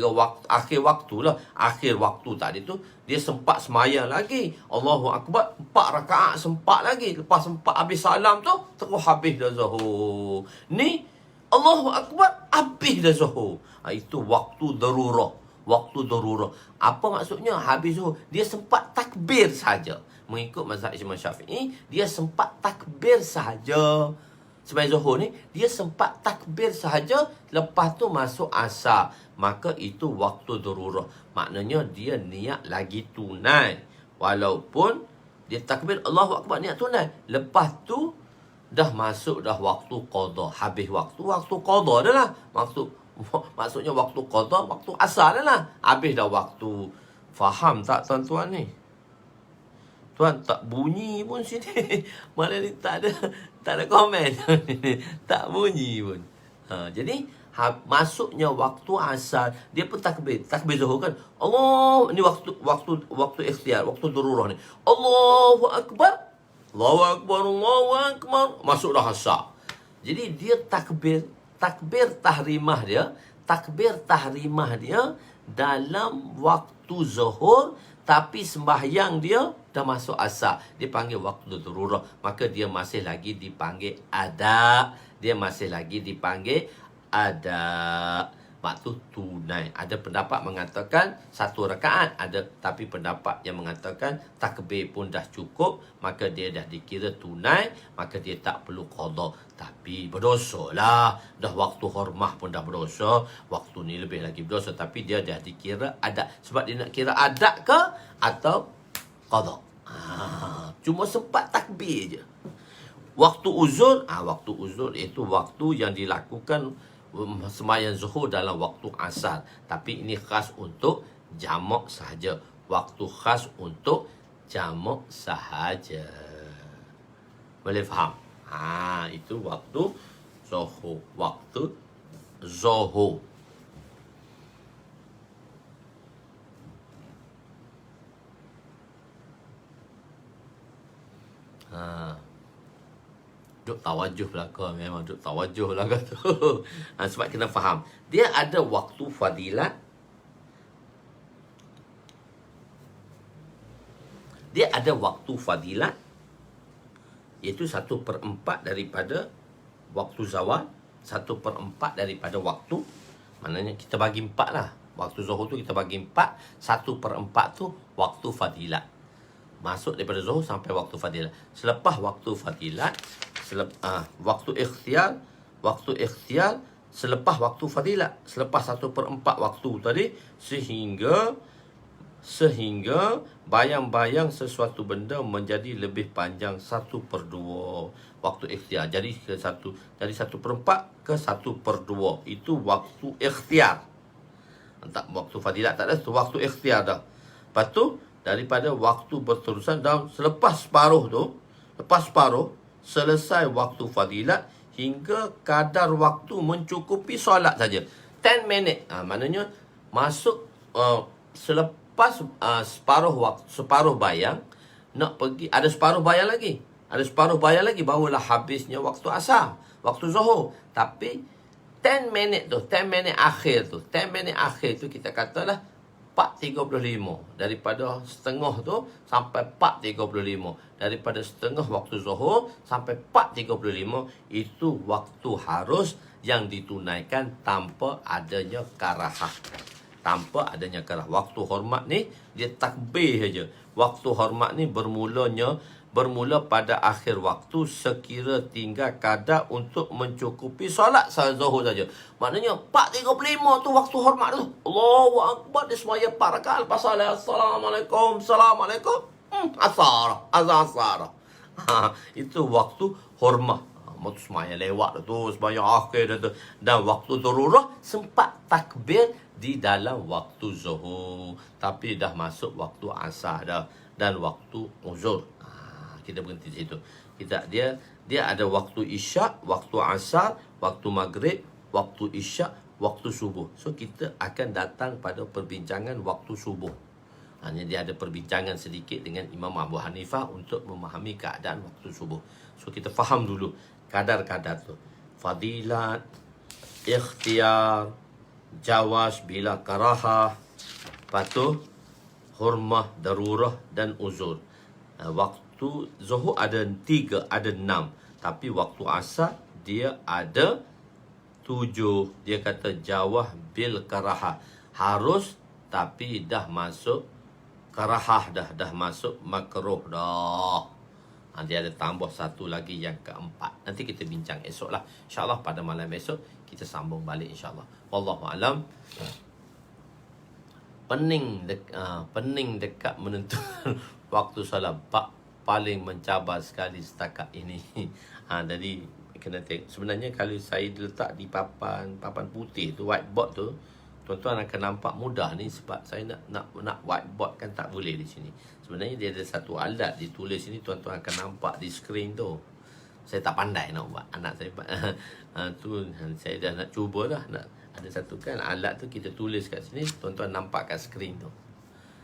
waktu, akhir waktu tadi tu dia sempat semayang lagi. Allahu Akbar, 4 rakaat sempat lagi. Lepas sempat habis salam tu, terus habis dah zuhur. Ni Allahu Akbar, habis dah zuhur. Itu waktu darurat. Waktu darurat. Apa maksudnya habis zuhur? Dia sempat takbir saja. Mengikut mazhab Imam Syafi'i, dia sempat takbir sahaja. Sembahyang zuhur ni, dia sempat takbir sahaja, lepas tu masuk asar. Maka itu waktu darurat. Maknanya dia niat lagi tunai. Walaupun dia takbir Allahu Akbar niat tunai. Lepas tu, dah masuk dah waktu qada. Habis waktu qada dah lah. Maksudnya waktu qada, waktu asar dah lah. Habis dah waktu. Faham tak tuan-tuan ni? Tuan, tak bunyi pun sini. Malah ni tak ada komen. Tak bunyi pun. Jadi, masuknya waktu asar, dia pun takbir zuhur kan. Allah, ni waktu ikhtiar, waktu darurah ni. Allahu Akbar. Allahu Akbar, Allahu Akbar. Masuk dah asar. Jadi, dia takbir tahrimah dia dalam waktu zuhur, tapi sembahyang dia dah masuk asar. Dia panggil waktu darurah. Maka dia masih lagi dipanggil ada. Waktu tunai. Ada pendapat mengatakan 1 rakaat. Tapi pendapat yang mengatakan takbir pun dah cukup. Maka dia dah dikira tunai. Maka dia tak perlu qada. Tapi berdosa lah. Dah waktu hormah pun dah berdosa. Waktu ni lebih lagi berdosa. Tapi dia dah dikira adat. Sebab dia nak kira adat ke atau qada. Cuma sempat takbir je. Waktu uzur itu waktu yang dilakukan sembahyang zuhur dalam waktu asar. Tapi ini khas untuk jamak sahaja. Waktu khas untuk jamak sahaja. Boleh faham? Itu waktu zuhur. Waktu zuhur. Duk tawajuh belakang. Memang duk tawajuh belakang tu. Sebab kena faham. Dia ada waktu fadilat. Iaitu 1/4 daripada waktu zawal. 1/4 daripada waktu. Maknanya kita bagi 4 lah. Waktu zuhur tu kita bagi 4. 1/4 tu waktu fadilat. Masuk daripada zuhur sampai waktu fadilat. Selepas waktu fadilat, waktu ikhtiar selepas waktu fadilat, selepas 1/4 waktu tadi, sehingga bayang-bayang sesuatu benda menjadi lebih panjang 1/2 waktu ikhtiar. Jadi dari 1/4 ke 1/2 itu waktu ikhtiar. Tak, waktu fadilat tak ada, tu waktu ikhtiar dah. Lepas tu daripada waktu berterusan dan selepas separuh selesai waktu fadilat hingga kadar waktu mencukupi solat saja. 10 minit. Maknanya masuk selepas separuh bayang nak pergi, ada separuh bayang lagi barulah habisnya waktu asar, waktu zuhur. Tapi 10 minit akhir tu kita katalah 4.35. Daripada setengah tu sampai 4.35. Daripada setengah waktu zuhur sampai 4.35. Itu waktu harus yang ditunaikan tanpa adanya karahah. Waktu hormat ni dia takbir saja. Waktu hormat ni bermula pada akhir waktu sekira tinggal kadar untuk mencukupi solat zuhur saja. Maknanya 4.35 tu waktu hormat tu. Allahu Akbar, dia semaya 4 rakaat. Lepas salat, Assalamualaikum. Asar. Itu waktu hormat. Waktu semaya lewat tu, semaya akhir tu. Dan waktu darurah sempat takbir di dalam waktu zuhur. Tapi dah masuk waktu asar dah. Dan waktu uzur. Kita berhenti di situ. Dia ada waktu isyak, waktu asar, waktu maghrib, waktu isyak, waktu subuh. So kita akan datang pada perbincangan waktu subuh. Hanya dia ada perbincangan sedikit dengan Imam Abu Hanifah untuk memahami keadaan waktu subuh. So kita faham dulu kadar-kadar tu. fadilat, ikhtiar, jawaz bila karahah, lepas tu hurmah, darurah dan uzur. Waktu zuhur ada 3, ada 6. Tapi waktu asar dia ada 7. Dia kata jawaz bil karahah. Harus tapi dah masuk karahah dah masuk makruh dah. Dia ada tambah satu lagi yang keempat. Nanti kita bincang esok lah. InsyaAllah pada malam esok kita sambung balik insyaAllah. Wallahualam. Pening dekat menentukan waktu solat. Paling mencabar sekali setakat ini. Jadi kena tengok. Sebenarnya kalau saya letak di papan putih tu, whiteboard tu, tuan-tuan akan nampak mudah ni sebab saya nak whiteboard kan tak boleh di sini. Sebenarnya dia ada satu alat ditulis ini, tuan-tuan akan nampak di skrin tu. Saya tak pandai nak buat. Anak saya tu saya dah nak cuba dah. Nak ada satu kan alat tu kita tulis kat sini, tuan-tuan nampak kat skrin tu.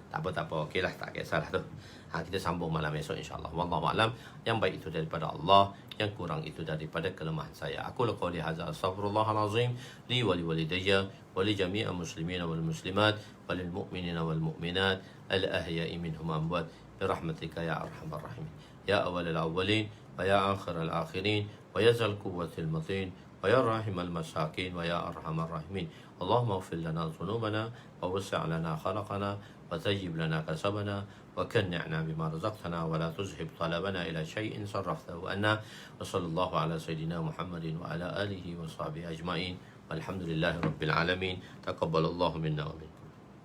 Tak apa. Okeylah, tak kisahlah tu. Kita sambung malam esok insyaAllah. Wallahualam. Yang baik itu daripada Allah, yang kurang itu daripada kelemahan saya. Aku qouli hadza astaghfirullahalazim li wa liwalidayya wa li jami'il muslimin wal muslimat wa lil mu'minina wal mu'minat al ahya'i minhum amwat bi rahmatika ya arhamar rahimin. Ya awwalal awwalin wa ya akhiral akhirin wa ya zal quwwatil matin wa ya rahimal masakin wa ya arhamar rahimin. Allahumma ighfir lana dhunubana wa wasi' lana khalaqana وزيب لنا كسبنا وكنعنا بما رزقتنا ولا تزهب طلبنا إلى شيء صرفته عنا وصلى الله على سيدنا محمد وعلى آله وصحبه أجمعين والحمد لله رب العالمين تقبل الله منا ومنكم.